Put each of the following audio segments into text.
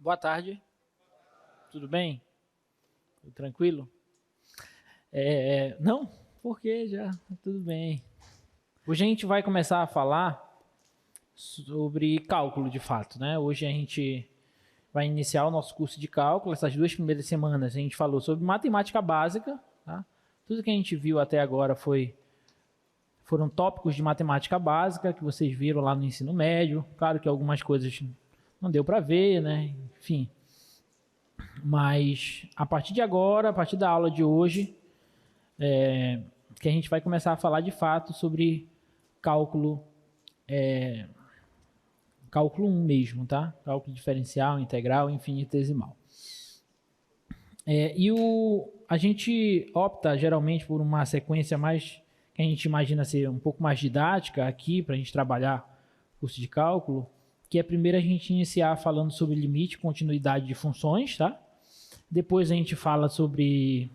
Boa tarde. Tudo bem? Tudo tranquilo? Não? Por que já? Tudo bem. Hoje a gente vai começar a falar sobre cálculo de fato, né? Hoje a gente vai iniciar o nosso curso de cálculo. Essas 2 primeiras semanas a gente falou sobre matemática básica, tá? Tudo que a gente viu até agora foram tópicos de matemática básica que vocês viram lá no ensino médio. Claro que algumas coisas não deu para ver, né? Enfim. Mas a partir de agora, a partir da aula de hoje, que a gente vai começar a falar de fato sobre cálculo, cálculo 1 mesmo, tá? Cálculo diferencial, integral, infinitesimal. A gente opta geralmente por uma sequência mais que a gente imagina ser um pouco mais didática aqui para a gente trabalhar o curso de cálculo, que é primeiro a gente iniciar falando sobre limite e continuidade de funções, tá? Depois a gente fala sobre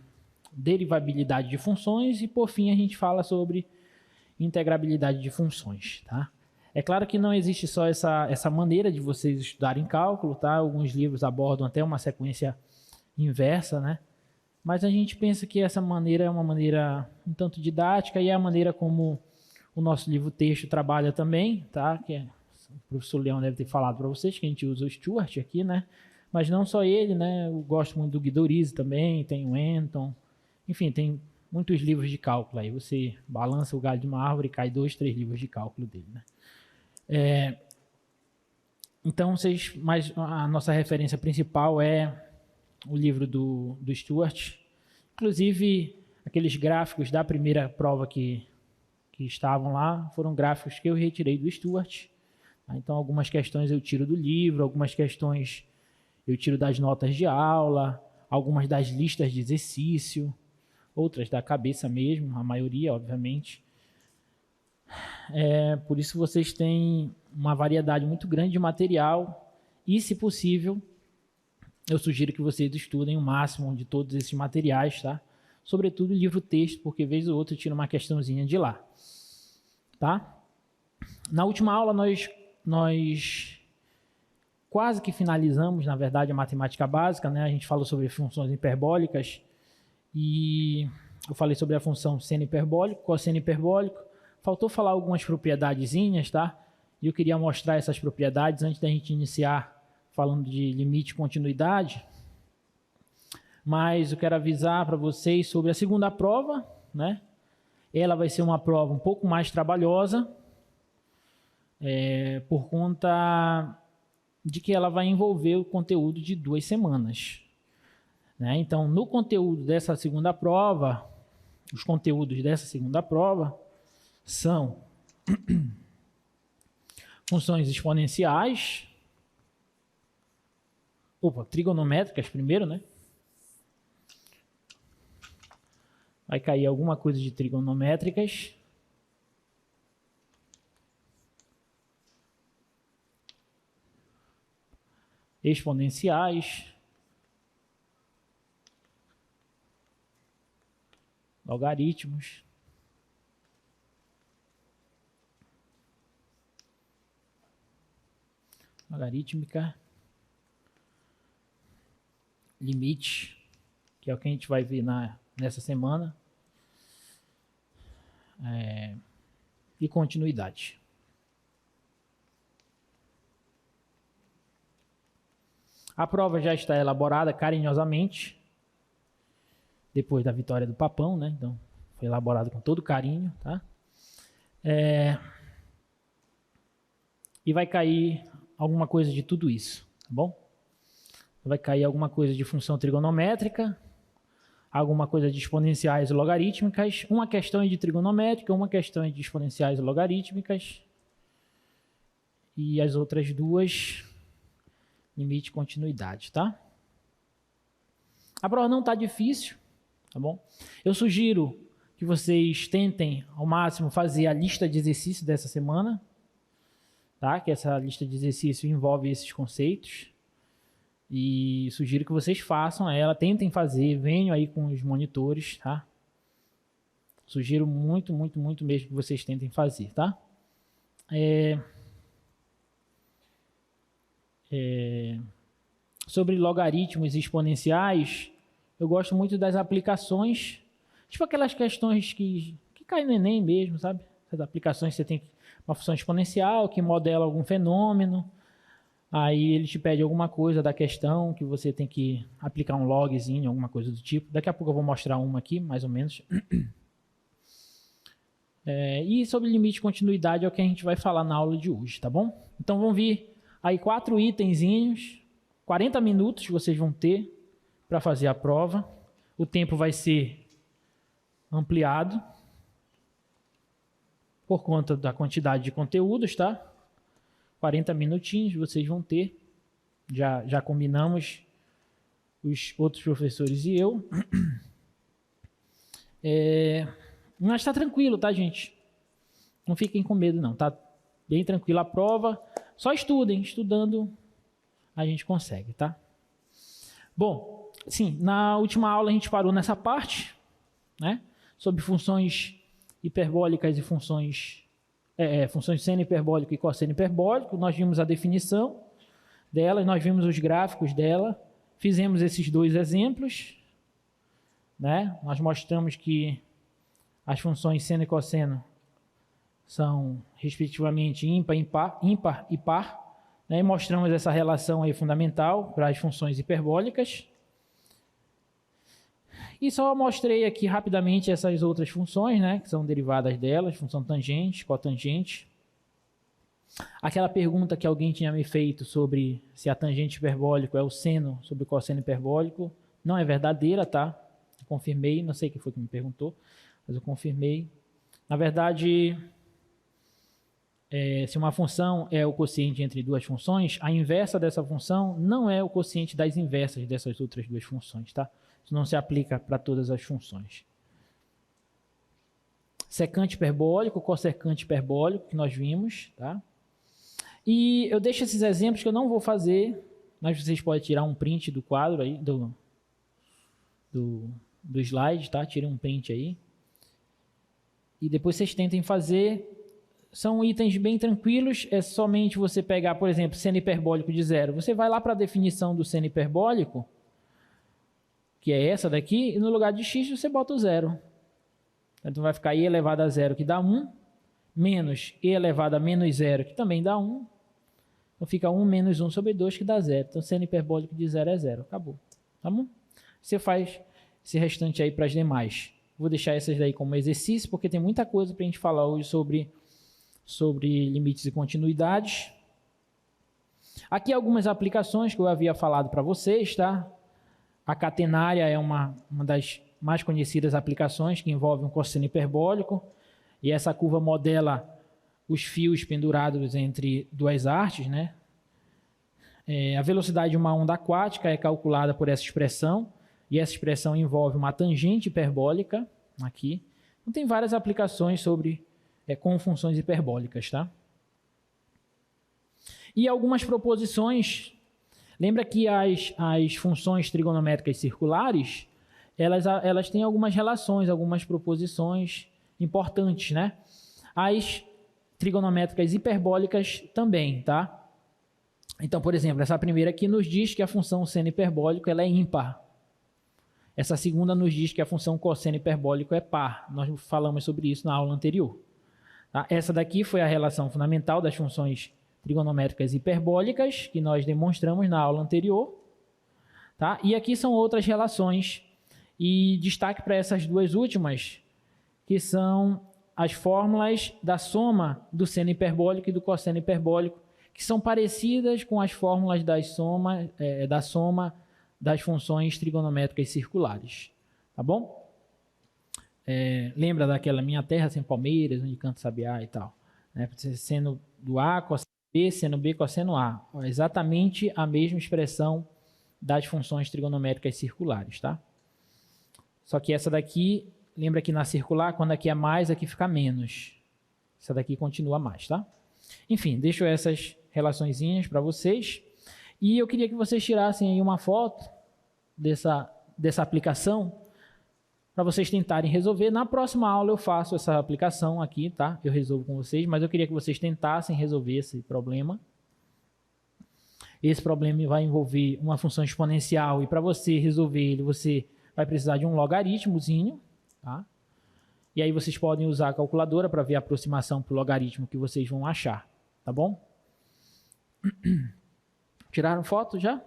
derivabilidade de funções e por fim a gente fala sobre integrabilidade de funções, tá? É claro que não existe só essa maneira de vocês estudarem cálculo, tá? Alguns livros abordam até uma sequência inversa, né? Mas a gente pensa que essa maneira é uma maneira um tanto didática e é a maneira como o nosso livro-texto trabalha também, tá? Que o professor Leão deve ter falado para vocês que a gente usa o Stuart aqui, né? Mas não só ele, né? Eu gosto muito do Guidorizi também, tem o Anton, enfim, tem muitos livros de cálculo aí. Você balança o galho de uma árvore e cai 2, 3 livros de cálculo dele, né? Então, mas a nossa referência principal é o livro do Stuart. Inclusive, aqueles gráficos da primeira prova que estavam lá foram gráficos que eu retirei do Stuart. Então, algumas questões eu tiro do livro, algumas questões eu tiro das notas de aula, algumas das listas de exercício, outras da cabeça mesmo, a maioria, obviamente. Por isso vocês têm uma variedade muito grande de material e, se possível, eu sugiro que vocês estudem o máximo de todos esses materiais, tá? Sobretudo livro-texto, porque vez ou outra tira uma questãozinha de lá, tá? Na última aula nós quase que finalizamos, na verdade, a matemática básica, né? A gente falou sobre funções hiperbólicas e eu falei sobre a função seno hiperbólico, cosseno hiperbólico. Faltou falar algumas propriedadezinhas, tá? E eu queria mostrar essas propriedades antes da gente iniciar falando de limite e continuidade. Mas eu quero avisar para vocês sobre a segunda prova, né? Ela vai ser uma prova um pouco mais trabalhosa, por conta de que ela vai envolver o conteúdo de 2 semanas. Né? Então, no conteúdo dessa segunda prova, os conteúdos dessa segunda prova são funções exponenciais, trigonométricas primeiro, né? Vai cair alguma coisa de trigonométricas. Exponenciais. Logaritmos. Logarítmica. Limite, que é o que a gente vai ver nessa semana. E continuidade. A prova já está elaborada carinhosamente, depois da vitória do Papão, né? Então, foi elaborado com todo carinho, tá? E vai cair alguma coisa de tudo isso, tá bom? Vai cair alguma coisa de função trigonométrica, alguma coisa de exponenciais e logarítmicas, uma questão de trigonométrica, uma questão de exponenciais e logarítmicas, e as outras 2, limite e continuidade, tá? A prova não está difícil, tá bom? Eu sugiro que vocês tentem ao máximo fazer a lista de exercícios dessa semana, tá? Que essa lista de exercícios envolve esses conceitos. E sugiro que vocês façam ela, tentem fazer, venham aí com os monitores, tá? Sugiro muito, muito, muito mesmo que vocês tentem fazer, tá? sobre logaritmos exponenciais, eu gosto muito das aplicações, tipo aquelas questões que caem no Enem mesmo, sabe? Essas aplicações você tem uma função exponencial que modela algum fenômeno, aí ele te pede alguma coisa da questão que você tem que aplicar um logzinho, alguma coisa do tipo. Daqui a pouco eu vou mostrar uma aqui, mais ou menos. E sobre limite de continuidade é o que a gente vai falar na aula de hoje, tá bom? Então vão vir aí 4 itenzinhos, 40 minutos vocês vão ter para fazer a prova. O tempo vai ser ampliado por conta da quantidade de conteúdos, tá? 40 minutinhos vocês vão ter. Já combinamos, os outros professores e eu. Mas está tranquilo, tá, gente? Não fiquem com medo, não. Tá bem tranquilo a prova. Só estudem. Estudando a gente consegue, tá? Bom, sim, na última aula a gente parou nessa parte, né? Sobre funções hiperbólicas e funções seno hiperbólico e cosseno hiperbólico. Nós vimos a definição dela, nós vimos os gráficos dela, fizemos esses 2 exemplos, né? Nós mostramos que as funções seno e cosseno são respectivamente ímpar e par, né? E mostramos essa relação aí fundamental para as funções hiperbólicas. E só mostrei aqui rapidamente essas outras funções, né, que são derivadas delas, função tangente, cotangente. Aquela pergunta que alguém tinha me feito sobre se a tangente hiperbólico é o seno sobre o cosseno hiperbólico, não é verdadeira, tá? Eu confirmei, não sei quem foi que me perguntou, mas eu confirmei. Na verdade, se uma função é o quociente entre 2 funções, a inversa dessa função não é o quociente das inversas dessas outras 2 funções, tá? Isso não se aplica para todas as funções. Secante hiperbólico, cossecante hiperbólico, que nós vimos, tá? E eu deixo esses exemplos que eu não vou fazer, mas vocês podem tirar um print do quadro aí, do slide, tá? Tirem um print aí. E depois vocês tentem fazer. São itens bem tranquilos, é somente você pegar, por exemplo, seno hiperbólico de 0. Você vai lá para a definição do seno hiperbólico, que é essa daqui, e no lugar de x você bota o 0. Então vai ficar e elevado a 0, que dá 1, menos e elevado a menos 0, que também dá 1. Então fica 1 menos 1 sobre 2, que dá 0. Então seno hiperbólico de 0 é 0. Acabou. Tá bom? Você faz esse restante aí para as demais. Vou deixar essas daí como exercício, porque tem muita coisa para a gente falar hoje sobre limites e continuidades. Aqui algumas aplicações que eu havia falado para vocês, tá? A catenária é uma das mais conhecidas aplicações que envolve um cosseno hiperbólico, e essa curva modela os fios pendurados entre 2 hastes, né? A velocidade de uma onda aquática é calculada por essa expressão, e essa expressão envolve uma tangente hiperbólica aqui. Então tem várias aplicações com funções hiperbólicas, tá? E algumas proposições. Lembra que as funções trigonométricas circulares, elas têm algumas relações, algumas proposições importantes, né? As trigonométricas hiperbólicas também, tá? Então, por exemplo, essa primeira aqui nos diz que a função seno hiperbólico ela é ímpar. Essa segunda nos diz que a função cosseno hiperbólico é par. Nós falamos sobre isso na aula anterior. Tá? Essa daqui foi a relação fundamental das funções trigonométricas hiperbólicas, que nós demonstramos na aula anterior. Tá? E aqui são outras relações, e destaque para essas 2 últimas, que são as fórmulas da soma do seno hiperbólico e do cosseno hiperbólico, que são parecidas com as fórmulas da soma das funções trigonométricas circulares. Tá bom? Lembra daquela minha terra sem palmeiras, onde canta sabiá e tal? Né? Seno do A, cosseno B, seno B, cosseno A. Exatamente a mesma expressão das funções trigonométricas circulares, tá? Só que essa daqui, lembra que na circular, quando aqui é mais, aqui fica menos. Essa daqui continua mais, tá? Enfim, deixo essas relaçõezinhas para vocês. E eu queria que vocês tirassem aí uma foto dessa aplicação para vocês tentarem resolver. Na próxima aula eu faço essa aplicação aqui, tá? Eu resolvo com vocês, mas eu queria que vocês tentassem resolver esse problema. Esse problema vai envolver uma função exponencial e para você resolver ele, você vai precisar de um logaritmozinho, tá? E aí vocês podem usar a calculadora para ver a aproximação para o logaritmo que vocês vão achar, tá bom? Tiraram foto já?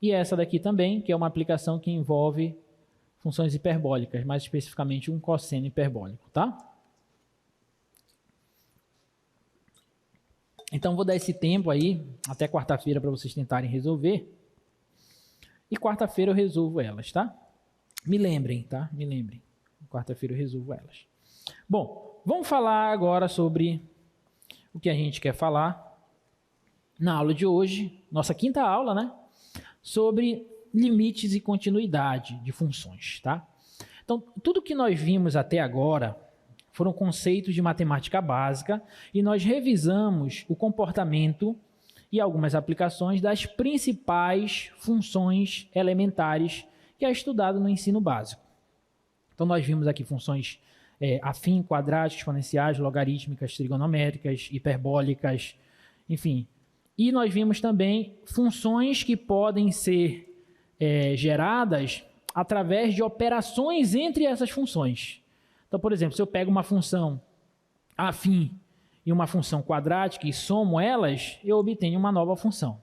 E essa daqui também, que é uma aplicação que envolve funções hiperbólicas, mais especificamente um cosseno hiperbólico, tá? Então, vou dar esse tempo aí, até quarta-feira, para vocês tentarem resolver. E quarta-feira eu resolvo elas, tá? Me lembrem, tá? Me lembrem. Quarta-feira eu resolvo elas. Bom, vamos falar agora sobre o que a gente quer falar na aula de hoje, nossa quinta aula, né? Sobre limites e continuidade de funções, tá? Então, tudo que nós vimos até agora foram conceitos de matemática básica e nós revisamos o comportamento e algumas aplicações das principais funções elementares que é estudado no ensino básico. Então, nós vimos aqui funções afim, quadráticas, exponenciais, logarítmicas, trigonométricas, hiperbólicas, enfim. E nós vimos também funções que podem ser geradas através de operações entre essas funções. Então, por exemplo, se eu pego uma função afim e uma função quadrática e somo elas, eu obtenho uma nova função.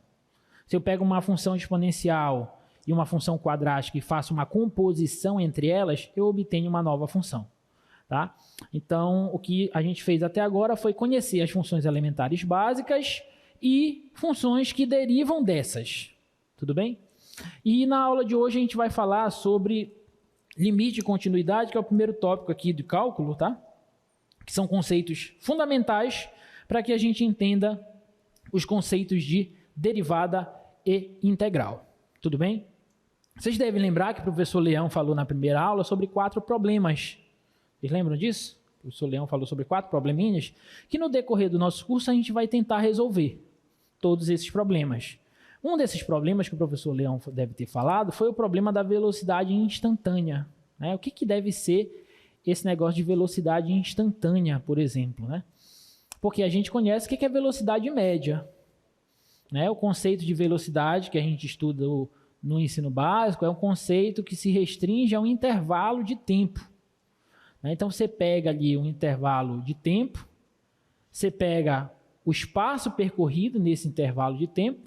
Se eu pego uma função exponencial e uma função quadrática e faço uma composição entre elas, eu obtenho uma nova função. Tá? Então, o que a gente fez até agora foi conhecer as funções elementares básicas e funções que derivam dessas. Tudo bem? E na aula de hoje a gente vai falar sobre limite e continuidade, que é o primeiro tópico aqui do cálculo, tá? Que são conceitos fundamentais para que a gente entenda os conceitos de derivada e integral. Tudo bem? Vocês devem lembrar que o professor Leão falou na primeira aula sobre 4 problemas. Vocês lembram disso? O professor Leão falou sobre 4 probleminhas que no decorrer do nosso curso a gente vai tentar resolver todos esses problemas. Um desses problemas que o professor Leão deve ter falado foi o problema da velocidade instantânea. Né? O que deve ser esse negócio de velocidade instantânea, por exemplo? Né? Porque a gente conhece o que é velocidade média. Né? O conceito de velocidade que a gente estuda no ensino básico é um conceito que se restringe a um intervalo de tempo. Né? Então, você pega ali um intervalo de tempo, você pega o espaço percorrido nesse intervalo de tempo,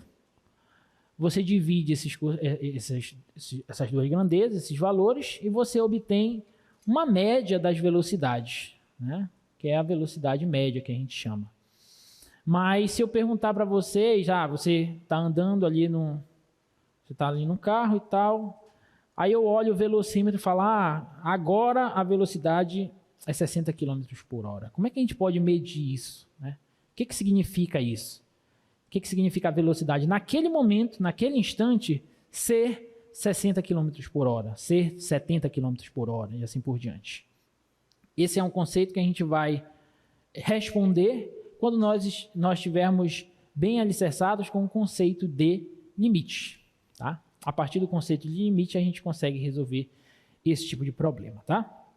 você divide essas duas grandezas, esses valores, e você obtém uma média das velocidades, né? Que é a velocidade média que a gente chama. Mas se eu perguntar para vocês, você está andando ali você está ali num carro e tal, aí eu olho o velocímetro e falo, agora a velocidade é 60 km por hora. Como é que a gente pode medir isso? Né? O que significa isso? O que significa a velocidade naquele momento, naquele instante, ser 60 km por hora, ser 70 km por hora e assim por diante. Esse é um conceito que a gente vai responder quando nós estivermos bem alicerçados com o conceito de limite. Tá? A partir do conceito de limite, a gente consegue resolver esse tipo de problema. Tá?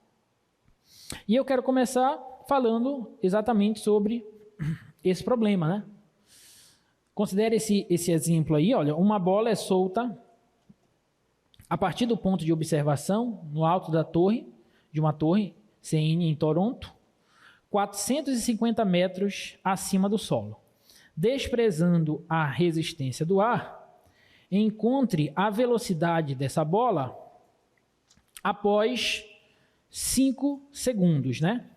E eu quero começar falando exatamente sobre esse problema, né? Considere esse exemplo aí, olha, uma bola é solta a partir do ponto de observação no alto de uma torre CN em Toronto, 450 metros acima do solo. Desprezando a resistência do ar, encontre a velocidade dessa bola após 5 segundos, né?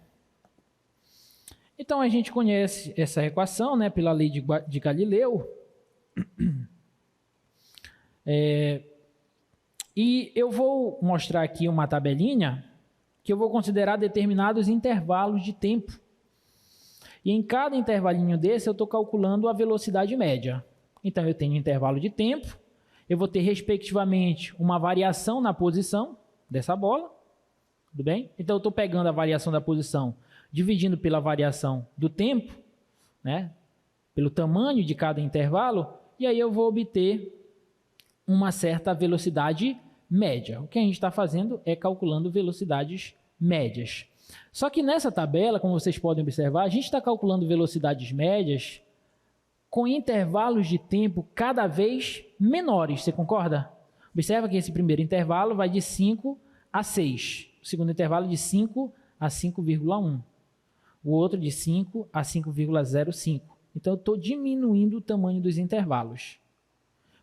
Então, a gente conhece essa equação, né, pela lei de Galileu. E eu vou mostrar aqui uma tabelinha que eu vou considerar determinados intervalos de tempo. E em cada intervalinho desse, eu estou calculando a velocidade média. Então, eu tenho um intervalo de tempo, eu vou ter, respectivamente, uma variação na posição dessa bola. Tudo bem? Então, eu estou pegando a variação da posição, dividindo pela variação do tempo, né, pelo tamanho de cada intervalo, e aí eu vou obter uma certa velocidade média. O que a gente está fazendo é calculando velocidades médias. Só que nessa tabela, como vocês podem observar, a gente está calculando velocidades médias com intervalos de tempo cada vez menores. Você concorda? Observa que esse primeiro intervalo vai de 5 a 6. O segundo intervalo de 5 a 5,1. O outro de 5 a 5,05. Então, eu estou diminuindo o tamanho dos intervalos.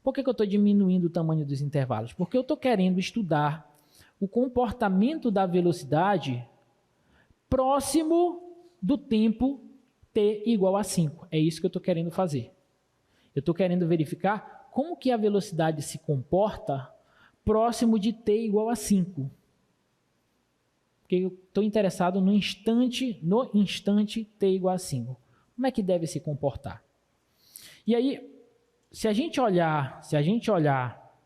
Por que eu estou diminuindo o tamanho dos intervalos? Porque eu estou querendo estudar o comportamento da velocidade próximo do tempo t igual a 5. É isso que eu estou querendo fazer. Eu estou querendo verificar como que a velocidade se comporta próximo de t igual a 5. Porque eu estou interessado no instante t igual a 5. Como é que deve se comportar? E aí, se a gente olhar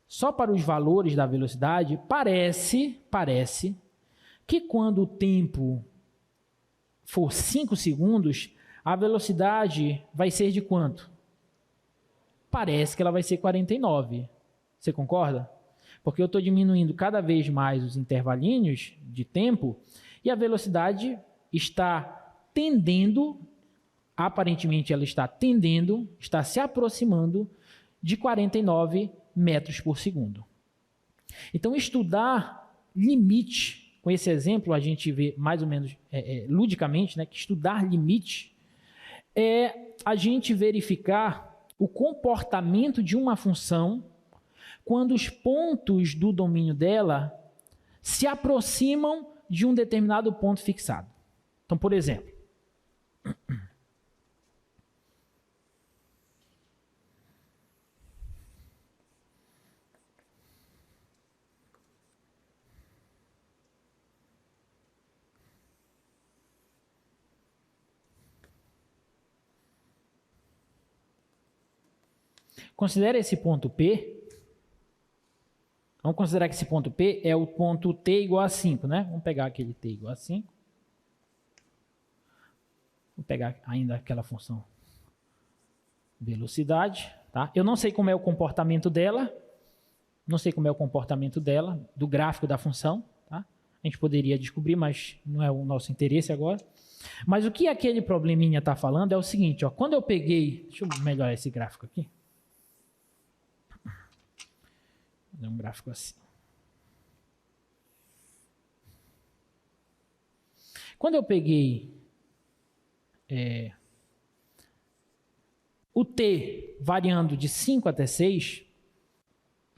só para os valores da velocidade, parece que quando o tempo for 5 segundos, a velocidade vai ser de quanto? Parece que ela vai ser 49. Você concorda? Porque eu estou diminuindo cada vez mais os intervalinhos de tempo e a velocidade está tendendo, aparentemente ela está tendendo, está se aproximando de 49 metros por segundo. Então, estudar limite, com esse exemplo a gente vê mais ou menos ludicamente, né, que estudar limite é a gente verificar o comportamento de uma função quando os pontos do domínio dela se aproximam de um determinado ponto fixado. Então, por exemplo, considera esse ponto P. Vamos considerar que esse ponto P é o ponto t igual a 5, né? Vamos pegar aquele t igual a 5. Vou pegar ainda aquela função velocidade, tá? Eu não sei como é o comportamento dela, do gráfico da função, tá? A gente poderia descobrir, mas não é o nosso interesse agora. Mas o que aquele probleminha está falando é o seguinte, ó, quando eu peguei... Deixa eu melhorar esse gráfico aqui. É um gráfico assim. Quando eu peguei o t variando de 5 até 6,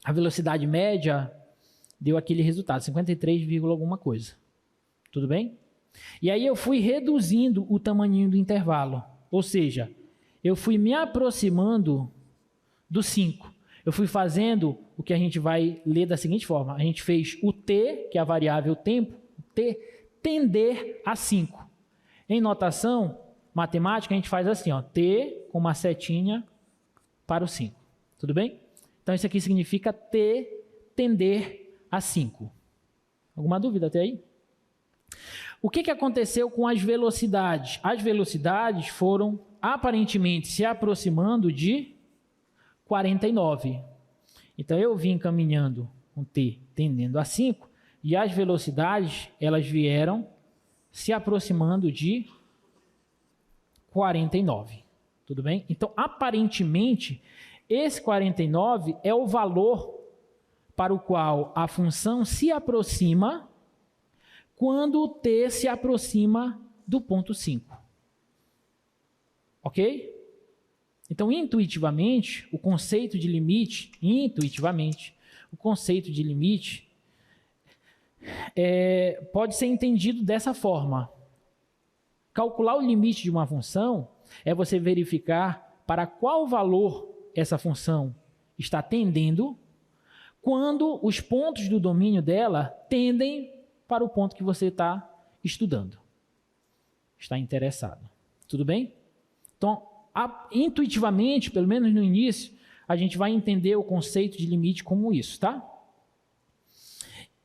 a velocidade média deu aquele resultado, 53, alguma coisa. Tudo bem? E aí eu fui reduzindo o tamanhinho do intervalo. Ou seja, eu fui me aproximando do 5. Eu fui fazendo o que a gente vai ler da seguinte forma. A gente fez o t, que é a variável tempo, t, tender a 5. Em notação matemática, a gente faz assim, ó, t com uma setinha para o 5. Tudo bem? Então, isso aqui significa t tender a 5. Alguma dúvida até aí? O que aconteceu com as velocidades? As velocidades foram aparentemente se aproximando de 49. Então, eu vim caminhando com t tendendo a 5 e as velocidades, elas vieram se aproximando de 49. Tudo bem? Então, aparentemente, esse 49 é o valor para o qual a função se aproxima quando o t se aproxima do ponto 5. Ok? Então, intuitivamente, o conceito de limite pode ser entendido dessa forma. Calcular o limite de uma função é você verificar para qual valor essa função está tendendo quando os pontos do domínio dela tendem para o ponto que você está estudando, está interessado. Tudo bem? Então, intuitivamente, pelo menos no início, a gente vai entender o conceito de limite como isso, tá?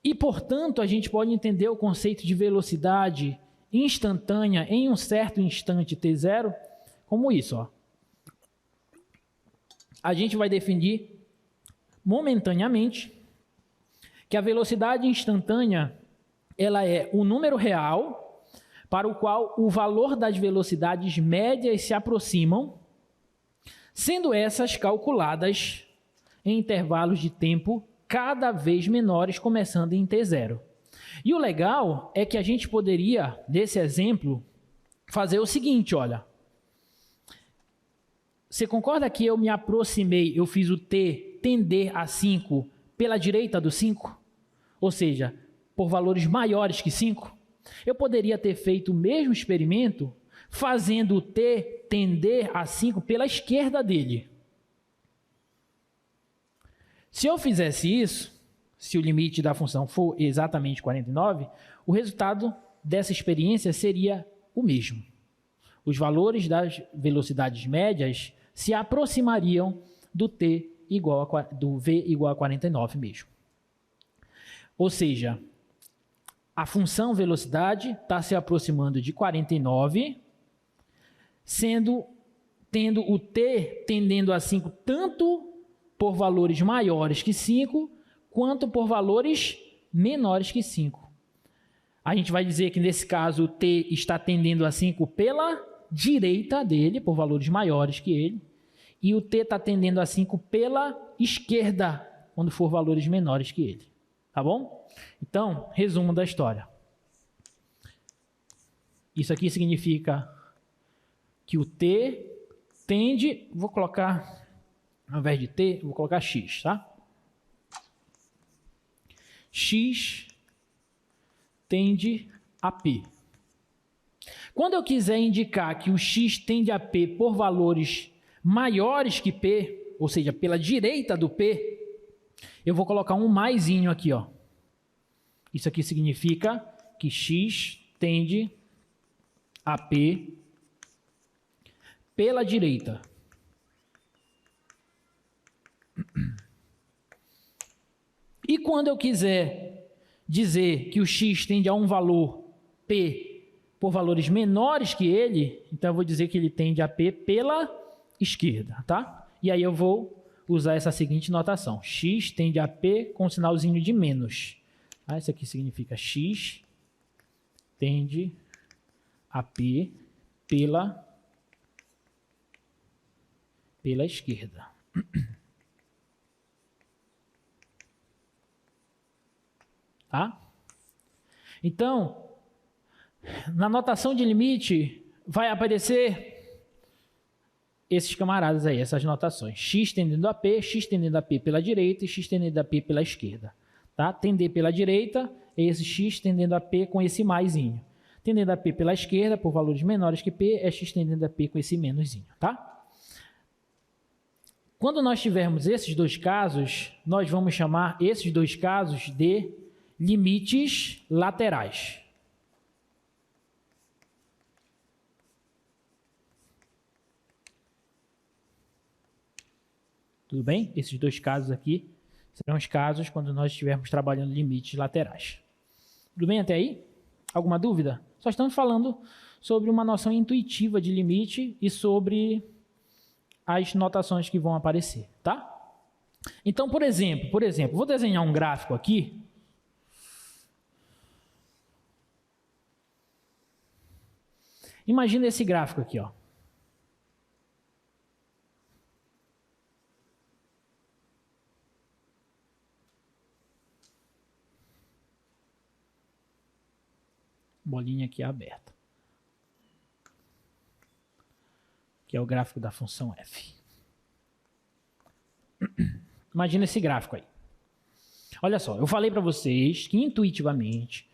E, portanto, a gente pode entender o conceito de velocidade instantânea em um certo instante t0 como isso, ó. A gente vai definir momentaneamente que a velocidade instantânea ela é o número real para o qual o valor das velocidades médias se aproximam sendo essas calculadas em intervalos de tempo cada vez menores, começando em T0. E o legal é que a gente poderia, nesse exemplo, fazer o seguinte, olha. Você concorda que eu me aproximei, eu fiz o t tender a 5 pela direita do 5? Ou seja, por valores maiores que 5? Eu poderia ter feito o mesmo experimento fazendo o t tender a 5 pela esquerda dele. Se eu fizesse isso, se o limite da função for exatamente 49, o resultado dessa experiência seria o mesmo. Os valores das velocidades médias se aproximariam do do v igual a 49 mesmo. Ou seja, a função velocidade está se aproximando de 49, tendo o t tendendo a 5 tanto por valores maiores que 5, quanto por valores menores que 5. A gente vai dizer que nesse caso o t está tendendo a 5 pela direita dele, por valores maiores que ele, e o t está tendendo a 5 pela esquerda, quando for valores menores que ele. Tá bom? Então, resumo da história. Isso aqui significa que o t tende, vou colocar, ao invés de t, vou colocar x, tá? X tende a P. Quando eu quiser indicar que o X tende a P por valores maiores que P, ou seja, pela direita do P, eu vou colocar um maisinho aqui, ó. Isso aqui significa que X tende a P pela direita. E quando eu quiser dizer que o x tende a um valor P por valores menores que ele, então eu vou dizer que ele tende a P pela esquerda, tá? E aí eu vou usar essa seguinte notação. X tende a P com sinalzinho de menos. Ah, isso aqui significa x tende a P pela esquerda. Tá? Então, na notação de limite, vai aparecer esses camaradas aí, essas notações. X tendendo a P, X tendendo a P pela direita e X tendendo a P pela esquerda. Tá? Tender pela direita é esse X tendendo a P com esse maisinho. Tendendo a P pela esquerda, por valores menores que P, é X tendendo a P com esse menoszinho. Tá? Quando nós tivermos esses dois casos, nós vamos chamar esses dois casos de limites laterais. Tudo bem? Esses dois casos aqui serão os casos quando nós estivermos trabalhando limites laterais. Tudo bem até aí? Alguma dúvida? Só estamos falando sobre uma noção intuitiva de limite e sobre as notações que vão aparecer, tá? Então, por exemplo, vou desenhar um gráfico aqui. Imagina esse gráfico aqui, ó. Bolinha aqui aberta. Que é o gráfico da função f. Imagina esse gráfico aí. Olha só, eu falei para vocês que intuitivamente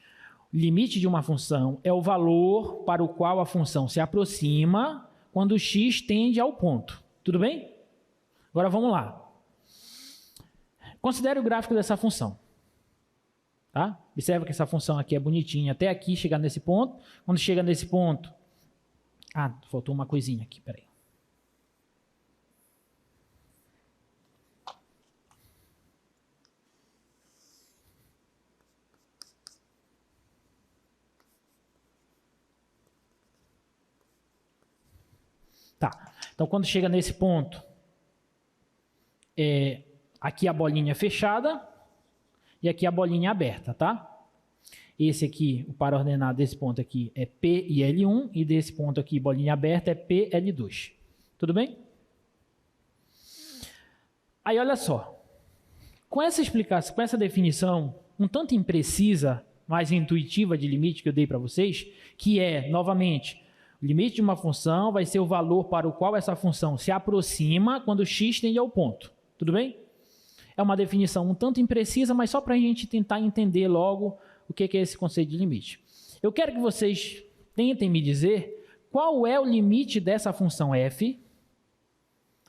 o limite de uma função é o valor para o qual a função se aproxima quando o x tende ao ponto. Tudo bem? Agora vamos lá. Considere o gráfico dessa função. Tá? Observa que essa função aqui é bonitinha até aqui, chegar nesse ponto. Quando chega nesse ponto... Ah, faltou uma coisinha aqui, peraí. Tá, então quando chega nesse ponto, aqui a bolinha fechada e aqui a bolinha aberta, tá? Esse aqui, o par ordenado desse ponto aqui é P e L1 e desse ponto aqui, bolinha aberta, é P, L2. Tudo bem? Aí olha só, com essa explicação, com essa definição um tanto imprecisa, mais intuitiva de limite que eu dei para vocês, que é, novamente, o limite de uma função vai ser o valor para o qual essa função se aproxima quando x tende ao ponto. Tudo bem? É uma definição um tanto imprecisa, mas só para a gente tentar entender logo o que é esse conceito de limite. Eu quero que vocês tentem me dizer qual é o limite dessa função f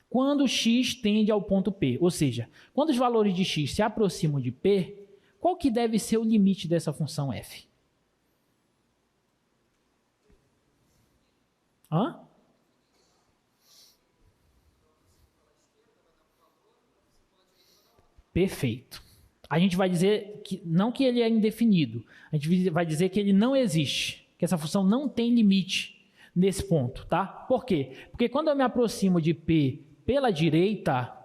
quando x tende ao ponto P. Ou seja, quando os valores de x se aproximam de P, qual que deve ser o limite dessa função f? Hã? Perfeito. A gente vai dizer que não que ele é indefinido, a gente vai dizer que ele não existe, que essa função não tem limite nesse ponto, tá? Por quê? Porque quando eu me aproximo de P pela direita,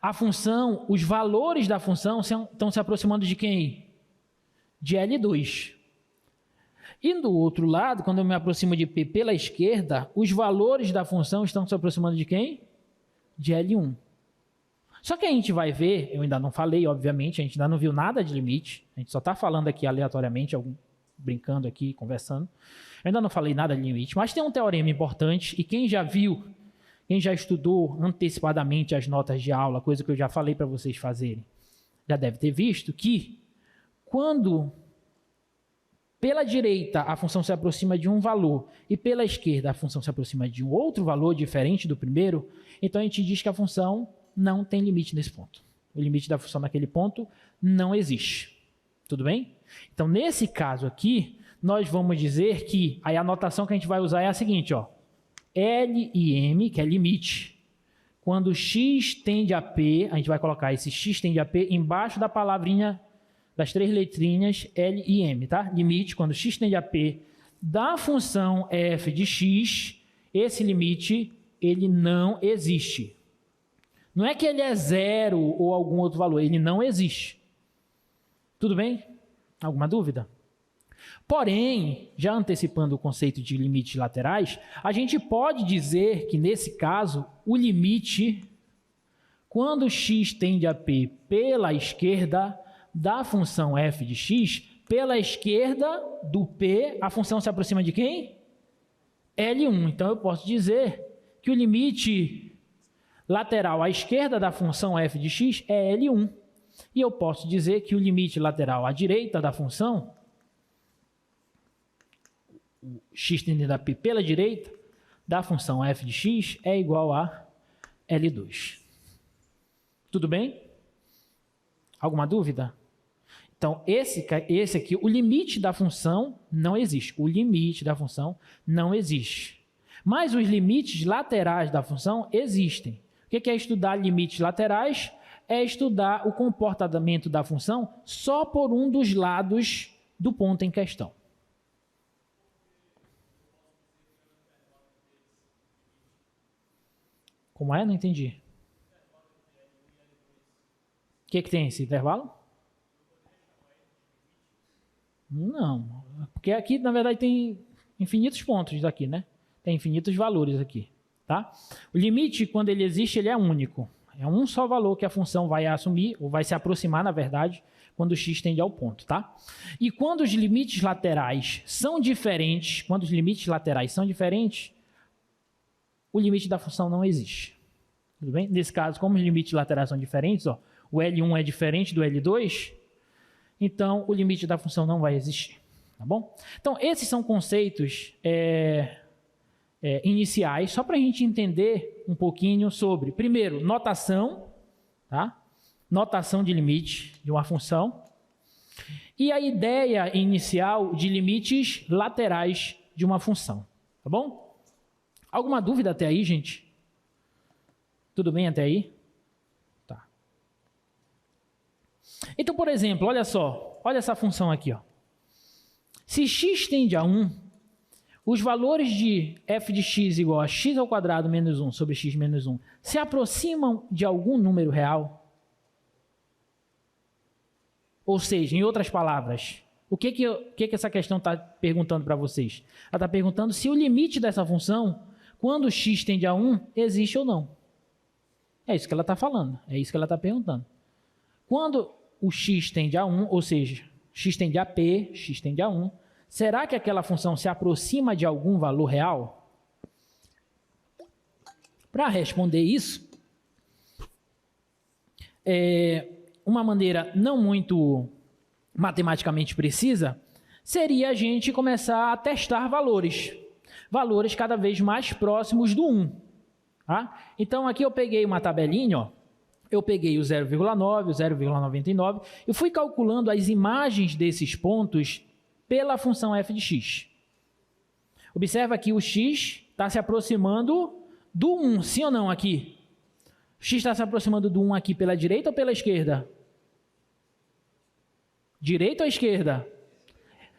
a função, os valores da função estão se aproximando de quem? De L2. E do outro lado, quando eu me aproximo de P pela esquerda, os valores da função estão se aproximando de quem? De L1. Só que a gente vai ver, eu ainda não falei, obviamente, a gente ainda não viu nada de limite, a gente só está falando aqui aleatoriamente, brincando aqui, conversando. Eu ainda não falei nada de limite, mas tem um teorema importante, e quem já viu, quem já estudou antecipadamente as notas de aula, coisa que eu já falei para vocês fazerem, já deve ter visto que quando pela direita a função se aproxima de um valor e pela esquerda a função se aproxima de um outro valor diferente do primeiro, então a gente diz que a função não tem limite nesse ponto. O limite da função naquele ponto não existe. Tudo bem? Então, nesse caso aqui, nós vamos dizer que a anotação que a gente vai usar é a seguinte, ó. L e M, que é limite. Quando x tende a P, a gente vai colocar esse x tende a P embaixo da palavrinha, das três letrinhas L e M, tá? Limite, quando x tende a P da função f de x, esse limite, ele não existe. Não é que ele é zero ou algum outro valor, ele não existe. Tudo bem? Alguma dúvida? Porém, já antecipando o conceito de limites laterais, a gente pode dizer que, nesse caso, o limite, quando x tende a P pela esquerda da função f de x, pela esquerda do P, a função se aproxima de quem? L1. Então, eu posso dizer que o limite lateral à esquerda da função f de x é L1. E eu posso dizer que o limite lateral à direita da função, x tendendo a P pela direita, da função f de x é igual a L2. Tudo bem? Alguma dúvida? Então, esse aqui, o limite da função não existe. O limite da função não existe. Mas os limites laterais da função existem. O que é estudar limites laterais? É estudar o comportamento da função só por um dos lados do ponto em questão. Como é? Não entendi. O que tem esse intervalo? Não, porque aqui, na verdade, tem infinitos pontos aqui, né? Tem infinitos valores aqui, tá? O limite, quando ele existe, ele é único. É um só valor que a função vai assumir, ou vai se aproximar, na verdade, quando x tende ao ponto, tá? E quando os limites laterais são diferentes, o limite da função não existe. Tudo bem? Nesse caso, como os limites laterais são diferentes, ó, o L1 é diferente do L2, então o limite da função não vai existir, tá bom? Então, esses são conceitos iniciais, só para a gente entender um pouquinho sobre, primeiro, notação, tá? Notação de limite de uma função, e a ideia inicial de limites laterais de uma função, tá bom? Alguma dúvida até aí, gente? Tudo bem até aí? Tá. Então, por exemplo, olha só, olha essa função aqui, ó. Se x tende a 1, os valores de f de x igual a x ao quadrado menos 1 sobre x menos 1 se aproximam de algum número real? Ou seja, em outras palavras, o que essa questão está perguntando para vocês? Ela está perguntando se o limite dessa função, quando x tende a 1, existe ou não. É isso que ela está falando, é isso que ela está perguntando. Quando o x tende a 1, ou seja, x tende a p, x tende a 1, será que aquela função se aproxima de algum valor real? Para responder isso, uma maneira não muito matematicamente precisa seria a gente começar a testar valores cada vez mais próximos do 1. Tá? Então aqui eu peguei uma tabelinha, ó. Eu peguei o 0,9, o 0,99 e fui calculando as imagens desses pontos pela função f de x. Observa que o x está se aproximando do 1, sim ou não aqui? O x está se aproximando do 1 aqui pela direita ou pela esquerda? Direita ou esquerda?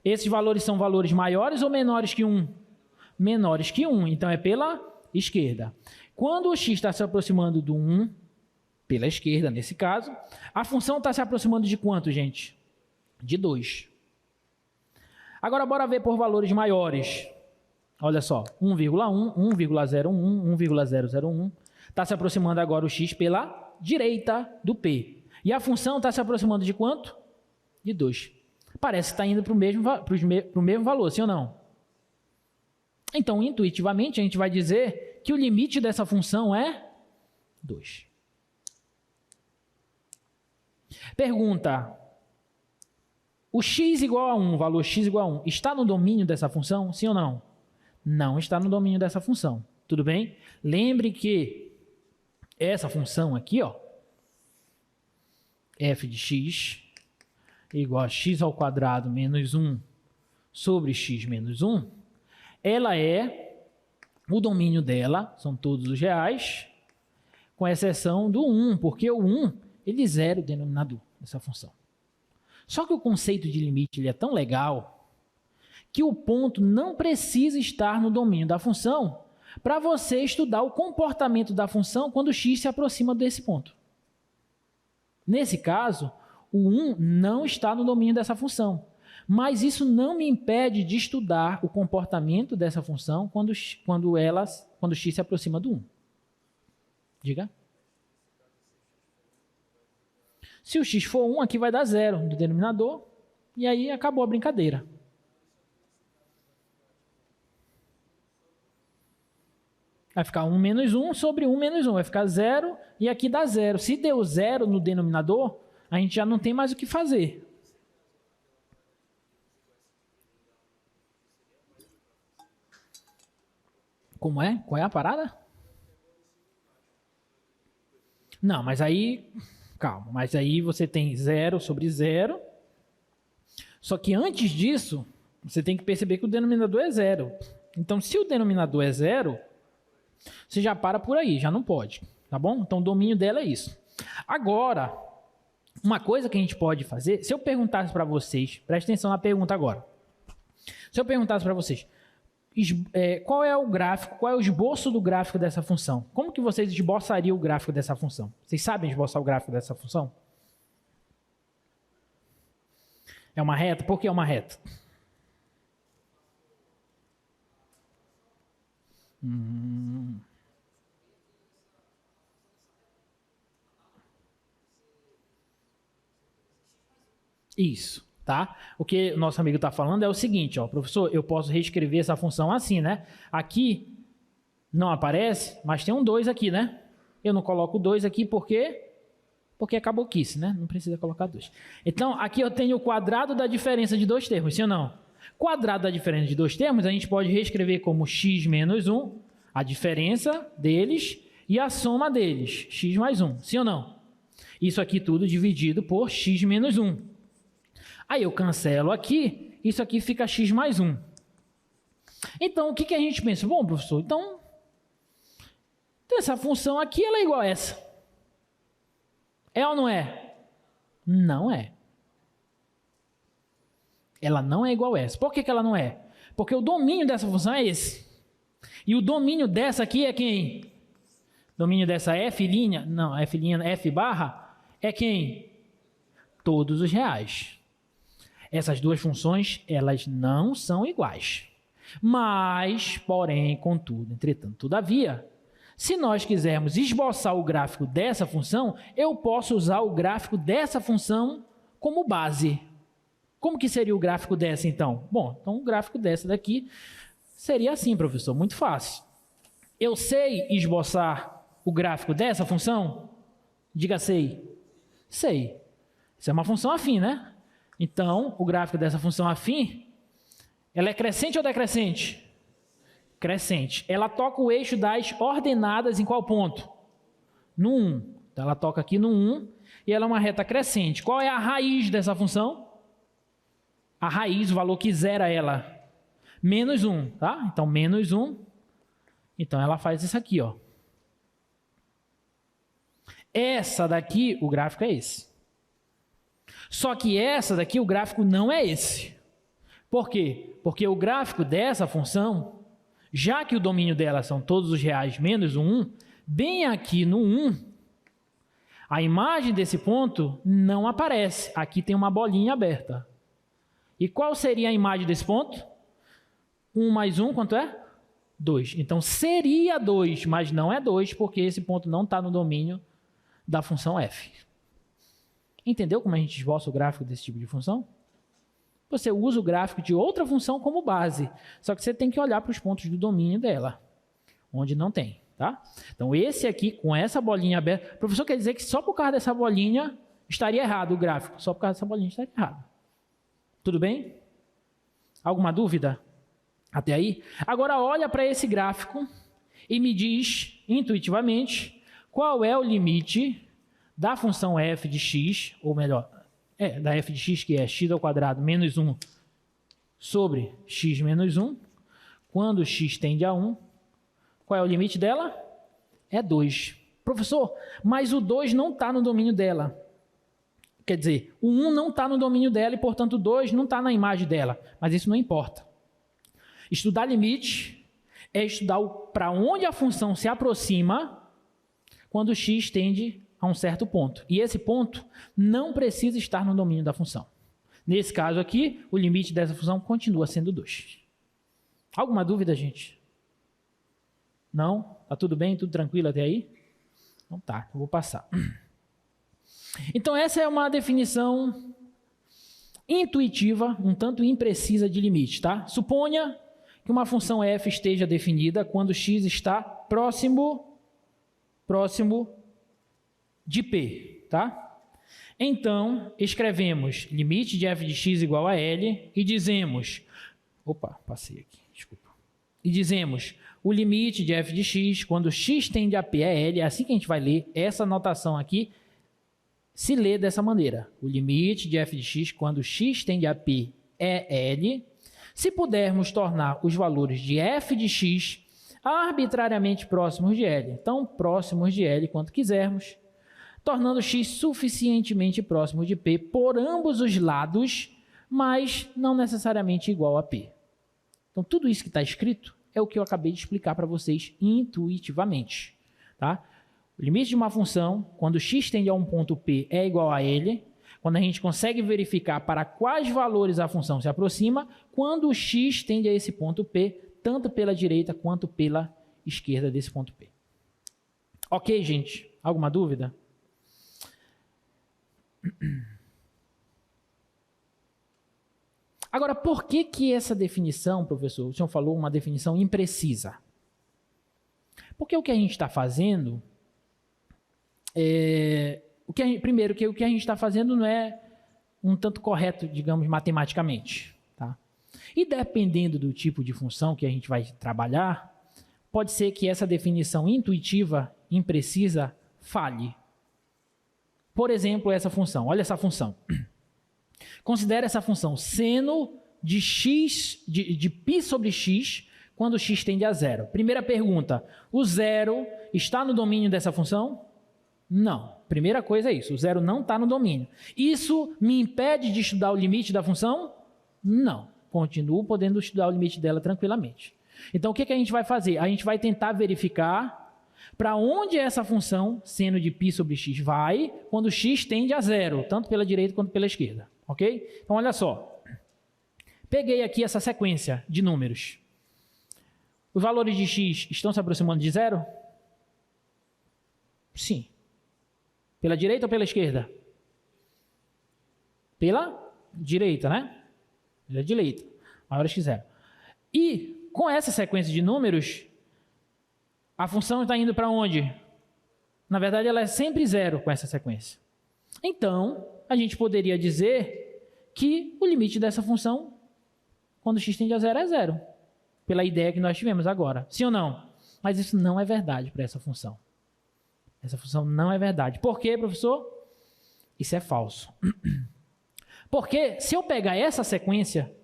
Esses valores são valores maiores ou menores que 1? Menores que 1, então é pela esquerda. Quando o x está se aproximando do 1, pela esquerda nesse caso, a função está se aproximando de quanto, gente? De 2. Agora bora ver por valores maiores. Olha só, 1,1, 1,01, 1,001. Está se aproximando agora o x pela direita do p. E a função está se aproximando de quanto? De 2. Parece que está indo para o mesmo valor, sim ou não? Então, intuitivamente, a gente vai dizer que o limite dessa função é 2. Pergunta: o x igual a 1, valor x igual a 1, está no domínio dessa função, sim ou não? Não está no domínio dessa função. Tudo bem? Lembre que essa função aqui, ó, f de x igual a x ao quadrado menos 1 sobre x menos 1, ela o domínio dela, são todos os reais, com exceção do 1, porque o 1, ele zera o denominador dessa função. Só que o conceito de limite ele é tão legal que o ponto não precisa estar no domínio da função para você estudar o comportamento da função quando o x se aproxima desse ponto. Nesse caso, o 1 não está no domínio dessa função, mas isso não me impede de estudar o comportamento dessa função quando o x se aproxima do 1. Diga. Se o x for 1, aqui vai dar 0 no denominador, e aí acabou a brincadeira. Vai ficar 1 menos 1 sobre 1 menos 1, vai ficar 0, e aqui dá 0. Se deu 0 no denominador, a gente já não tem mais o que fazer. Como é? Qual é a parada? Não, mas aí... Calma, mas aí você tem 0 sobre 0. Só que antes disso, você tem que perceber que o denominador é 0. Então, se o denominador é 0, você já para por aí, já não pode. Tá bom? Então, o domínio dela é isso. Agora, uma coisa que a gente pode fazer, se eu perguntasse para vocês, preste atenção na pergunta agora. Se eu perguntasse para vocês, qual é o gráfico, qual é o esboço do gráfico dessa função? Como que vocês esboçariam o gráfico dessa função? Vocês sabem esboçar o gráfico dessa função? É uma reta? Por que é uma reta? Isso, tá? O que o nosso amigo está falando é o seguinte, ó, professor, eu posso reescrever essa função assim, né? Aqui não aparece, mas tem um 2 aqui, né? Eu não coloco 2 aqui porque é caboquice, né? Não precisa colocar 2. Então, aqui eu tenho o quadrado da diferença de dois termos, sim ou não? Quadrado da diferença de dois termos, a gente pode reescrever como x menos 1, a diferença deles e a soma deles, x mais 1, sim ou não? Isso aqui tudo dividido por x menos 1. Aí eu cancelo aqui, isso aqui fica x mais 1. Então, o que a gente pensa? Bom, professor, então essa função aqui ela é igual a essa. É ou não é? Não é. Ela não é igual a essa. Por que ela não é? Porque o domínio dessa função é esse. E o domínio dessa aqui é quem? Domínio dessa f', não, f' é quem? Todos os reais. Essas duas funções, elas não são iguais. Mas, porém, contudo, entretanto, todavia, Se nós quisermos esboçar o gráfico dessa função, eu posso usar o gráfico dessa função como base. Como que seria o gráfico dessa, então? Bom, então o gráfico dessa daqui seria assim, professor, muito fácil. Eu sei esboçar o gráfico dessa função? Diga sei. Sei. Isso é uma função afim, né? Então, o gráfico dessa função afim, ela é crescente ou decrescente? Crescente. Ela toca o eixo das ordenadas em qual ponto? No 1. Então, ela toca aqui no 1 e ela é uma reta crescente. Qual é a raiz dessa função? A raiz, o valor que zera ela. Menos 1, tá? Então, menos 1. Então, ela faz isso aqui, ó. Essa daqui, o gráfico é esse. Só que essa daqui, o gráfico não é esse. Por quê? Porque o gráfico dessa função, já que o domínio dela são todos os reais menos o 1, bem aqui no 1, a imagem desse ponto não aparece. Aqui tem uma bolinha aberta. E qual seria a imagem desse ponto? 1 mais 1, quanto é? 2. Então, seria 2, mas não é 2, porque esse ponto não está no domínio da função f. Entendeu como a gente esboça o gráfico desse tipo de função? Você usa o gráfico de outra função como base, só que você tem que olhar para os pontos do domínio dela, onde não tem, tá? Então, esse aqui, com essa bolinha aberta, o professor quer dizer que só por causa dessa bolinha estaria errado o gráfico, só por causa dessa bolinha estaria errado. Tudo bem? Alguma dúvida? Até aí? Agora, olha para esse gráfico e me diz, intuitivamente, qual é o limite da função f de x, ou melhor, da f de x, que é x ao quadrado menos 1 sobre x menos 1, quando x tende a 1, qual é o limite dela? É 2. Professor, mas o 2 não está no domínio dela. Quer dizer, o 1 não está no domínio dela e, portanto, o 2 não está na imagem dela. Mas isso não importa. Estudar limite é estudar para onde a função se aproxima quando x tende a um certo ponto. E esse ponto não precisa estar no domínio da função. Nesse caso aqui, o limite dessa função continua sendo 2. Alguma dúvida, gente? Não? Tá tudo bem? Tudo tranquilo até aí? Então tá, eu vou passar. Então essa é uma definição intuitiva, um tanto imprecisa de limite, tá? Suponha que uma função f esteja definida quando x está próximo de p, tá? Então, escrevemos limite de f de x igual a L e dizemos... Opa, passei aqui, desculpa. E dizemos o limite de f de x quando x tende a p é L. É assim que a gente vai ler essa notação aqui. Se lê dessa maneira. O limite de f de x quando x tende a p é L. Se pudermos tornar os valores de f de x arbitrariamente próximos de L. Então, próximos de L quanto quisermos, tornando x suficientemente próximo de P por ambos os lados, mas não necessariamente igual a P. Então, tudo isso que está escrito é o que eu acabei de explicar para vocês intuitivamente. Tá? O limite de uma função, quando x tende a um ponto P, é igual a L, quando a gente consegue verificar para quais valores a função se aproxima, quando o x tende a esse ponto P, tanto pela direita quanto pela esquerda desse ponto P. Ok, gente? Alguma dúvida? Agora, por que essa definição, professor, o senhor falou uma definição imprecisa? Porque o que a gente está fazendo primeiro, que o que a gente está fazendo não é um tanto correto, digamos, matematicamente. Tá? E dependendo do tipo de função que a gente vai trabalhar, pode ser que essa definição intuitiva, imprecisa, falhe. Por exemplo, essa função. Olha essa função. Considere essa função seno de x, de π sobre x, quando x tende a zero. Primeira pergunta, o zero está no domínio dessa função? Não. Primeira coisa é isso, o zero não está no domínio. Isso me impede de estudar o limite da função? Não. Continuo podendo estudar o limite dela tranquilamente. Então, o que a gente vai fazer? A gente vai tentar verificar para onde essa função, seno de π sobre x, vai quando x tende a zero, tanto pela direita quanto pela esquerda. Ok? Então, olha só. Peguei aqui essa sequência de números. Os valores de x estão se aproximando de zero? Sim. Pela direita ou pela esquerda? Pela direita, né? Pela direita. Maiores que zero. E com essa sequência de números, a função está indo para onde? Na verdade, ela é sempre zero com essa sequência. Então, a gente poderia dizer que o limite dessa função, quando x tende a zero, é zero. Pela ideia que nós tivemos agora. Sim ou não? Mas isso não é verdade para essa função. Essa função não é verdade. Por quê, professor? Isso é falso. Porque se eu pegar essa sequência,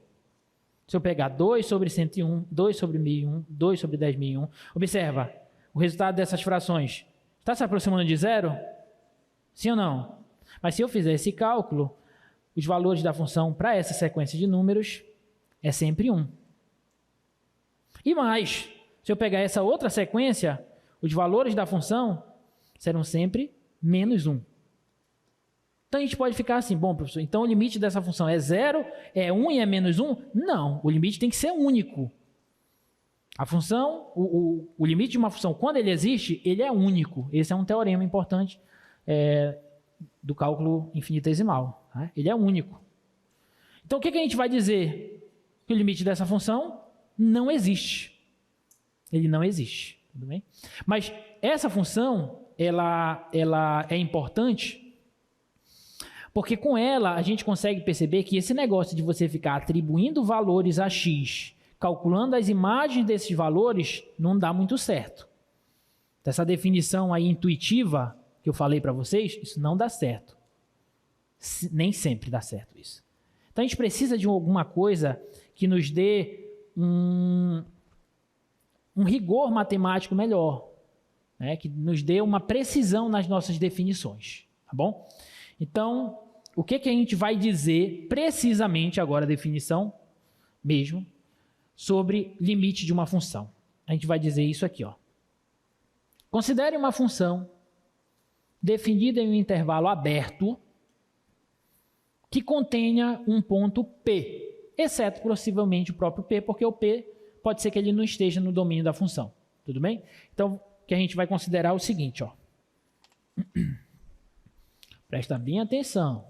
se eu pegar 2 sobre 101, 2 sobre 1001, 2 sobre 10.001, observa, o resultado dessas frações está se aproximando de zero? Sim ou não? Mas se eu fizer esse cálculo, os valores da função para essa sequência de números é sempre 1. E mais, se eu pegar essa outra sequência, os valores da função serão sempre menos 1. Então a gente pode ficar assim, bom, professor, então o limite dessa função é 0, é 1 e é menos 1? Não, o limite tem que ser único. A função, o limite de uma função, quando ele existe, ele é único. Esse é um teorema importante do cálculo infinitesimal. Tá? Ele é único. Então o que a gente vai dizer? Que o limite dessa função não existe. Ele não existe. Tudo bem? Mas essa função, ela é importante porque com ela a gente consegue perceber que esse negócio de você ficar atribuindo valores a x, calculando as imagens desses valores, não dá muito certo. Essa definição aí intuitiva que eu falei para vocês, isso não dá certo. Nem sempre dá certo isso. Então a gente precisa de alguma coisa que nos dê um rigor matemático melhor, né? Que nos dê uma precisão nas nossas definições, tá bom? Então, o que a gente vai dizer precisamente agora, a definição mesmo, sobre limite de uma função? A gente vai dizer isso aqui, ó. Considere uma função definida em um intervalo aberto que contenha um ponto P, exceto possivelmente o próprio P, porque o P pode ser que ele não esteja no domínio da função. Tudo bem? Então, o que a gente vai considerar é o seguinte, ó. Presta bem atenção.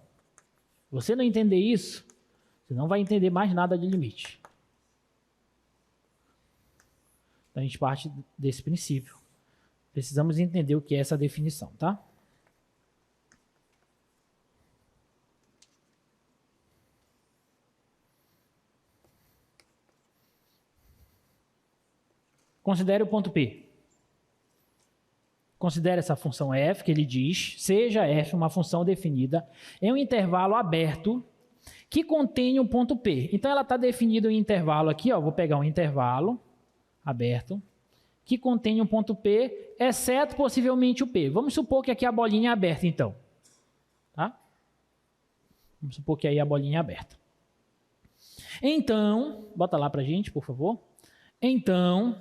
Se você não entender isso, você não vai entender mais nada de limite. Então, a gente parte desse princípio. Precisamos entender o que é essa definição, tá? Considere o ponto P. Considere essa função f, que ele diz, seja f uma função definida em um intervalo aberto que contém um ponto P. Então, ela está definida em um intervalo aqui, ó, vou pegar um intervalo aberto que contém um ponto P, exceto possivelmente o P. Vamos supor que aqui a bolinha é aberta, então. Tá? Vamos supor que aí a bolinha é aberta. Então, bota lá para a gente, por favor. Então,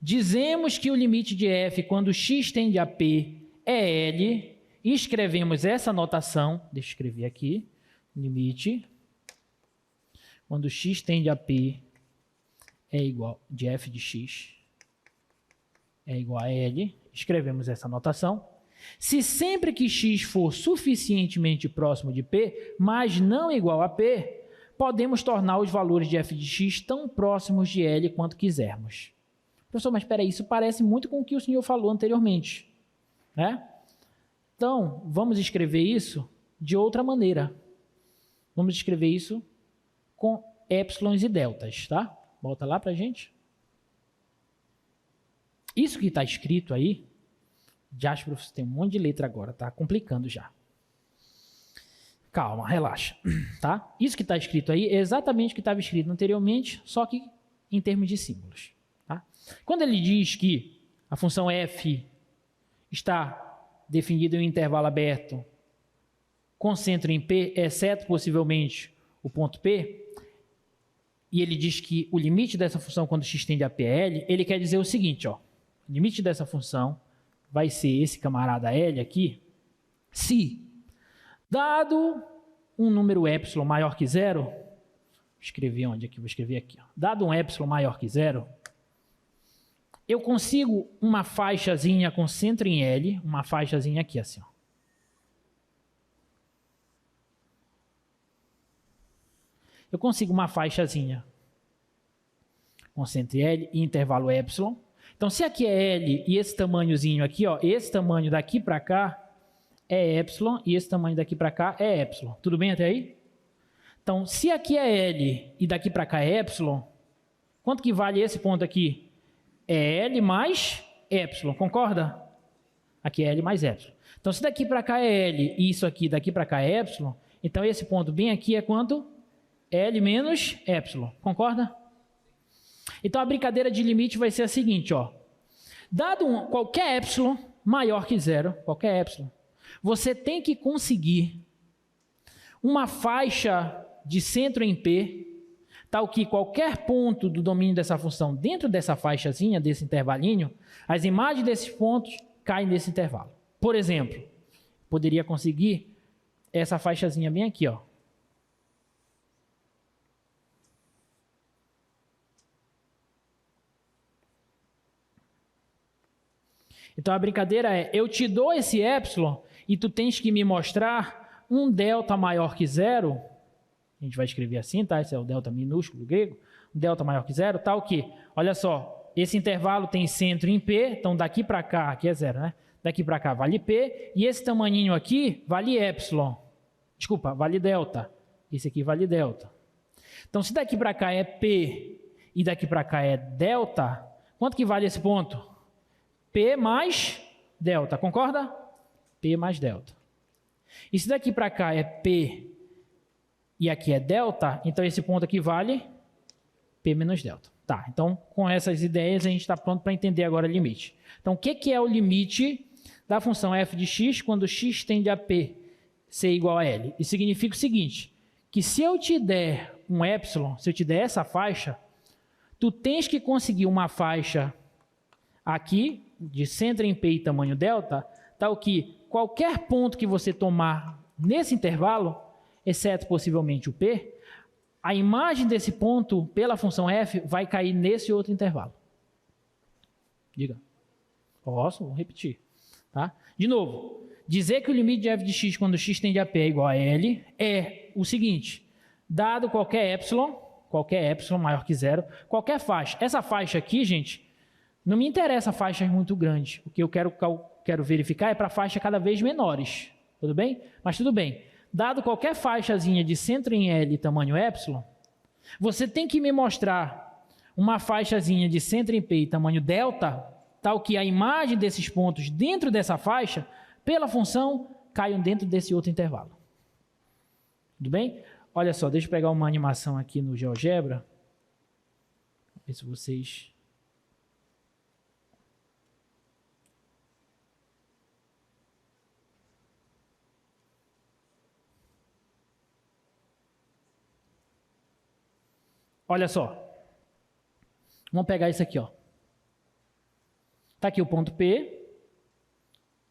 dizemos que o limite de f quando x tende a P é L, e escrevemos essa notação, deixa eu escrever aqui, limite, quando x tende a P é igual, de f de x é igual a L, escrevemos essa notação. Se sempre que x for suficientemente próximo de P, mas não igual a P, podemos tornar os valores de f de x tão próximos de L quanto quisermos. Professor, mas espera aí, isso parece muito com o que o senhor falou anteriormente, né? Então, vamos escrever isso de outra maneira. Vamos escrever isso com épsilons e deltas, tá? Volta lá para a gente. Isso que está escrito aí, já acho que você tem um monte de letra agora, tá complicando já. Calma, relaxa, tá? Isso que está escrito aí é exatamente o que estava escrito anteriormente, só que em termos de símbolos. Tá? Quando ele diz que a função f está definida em um intervalo aberto com centro em P, exceto possivelmente o ponto P, e ele diz que o limite dessa função quando x tende a P é L, ele quer dizer o seguinte, ó, o limite dessa função vai ser esse camarada L aqui, se, dado um número epsilon maior que zero, vou escrever onde aqui? Vou escrever aqui, ó, dado um epsilon maior que zero, eu consigo uma faixazinha com centro em L, uma faixazinha aqui assim, ó. Eu consigo uma faixazinha com centro em L e intervalo epsilon. Então, se aqui é L e esse tamanhozinho aqui, ó, esse tamanho daqui para cá é epsilon e esse tamanho daqui para cá é epsilon. Tudo bem até aí? Então, se aqui é L e daqui para cá é epsilon, quanto que vale esse ponto aqui? É L mais epsilon, concorda? Aqui é L mais epsilon. Então, se daqui para cá é L e isso aqui daqui para cá é epsilon, então esse ponto bem aqui é quanto? L menos epsilon, concorda? Então, a brincadeira de limite vai ser a seguinte, ó. Dado qualquer epsilon maior que zero, qualquer epsilon, você tem que conseguir uma faixa de centro em P, tal que qualquer ponto do domínio dessa função dentro dessa faixazinha, desse intervalinho, as imagens desses pontos caem nesse intervalo. Por exemplo, poderia conseguir essa faixazinha bem aqui, ó. Então a brincadeira é, eu te dou esse epsilon e tu tens que me mostrar um delta maior que zero. A gente vai escrever assim, tá? Esse é o delta minúsculo grego. Um delta maior que zero, tal que, olha só, esse intervalo tem centro em P, então daqui para cá, aqui é zero, né? Daqui para cá vale P, e esse tamaninho aqui vale epsilon. Desculpa, vale delta. Esse aqui vale delta. Então, se daqui para cá é P e daqui para cá é delta, quanto que vale esse ponto? P mais delta, concorda? P mais delta. E se daqui para cá é P e aqui é delta, então esse ponto aqui vale P menos delta. Tá, então com essas ideias a gente está pronto para entender agora o limite. Então o que é o limite da função f de x quando x tende a P ser igual a L? Isso significa o seguinte, que se eu te der um epsilon, se eu te der essa faixa, tu tens que conseguir uma faixa aqui, de centro em P e tamanho delta, tal que qualquer ponto que você tomar nesse intervalo, exceto possivelmente o P, a imagem desse ponto pela função f vai cair nesse outro intervalo. Diga. Posso? Vou repetir. Tá? De novo, dizer que o limite de f de x quando x tende a P é igual a L é o seguinte, dado qualquer epsilon maior que zero, qualquer faixa. Essa faixa aqui, gente, não me interessa faixas muito grandes. O que eu quero verificar é para faixas cada vez menores. Tudo bem? Mas tudo bem. Dado qualquer faixazinha de centro em L e tamanho epsilon, você tem que me mostrar uma faixazinha de centro em P e tamanho delta, tal que a imagem desses pontos dentro dessa faixa, pela função, caiam dentro desse outro intervalo. Tudo bem? Olha só, deixa eu pegar uma animação aqui no GeoGebra. Ver se vocês... Olha só, vamos pegar isso aqui, ó. Está aqui o ponto P,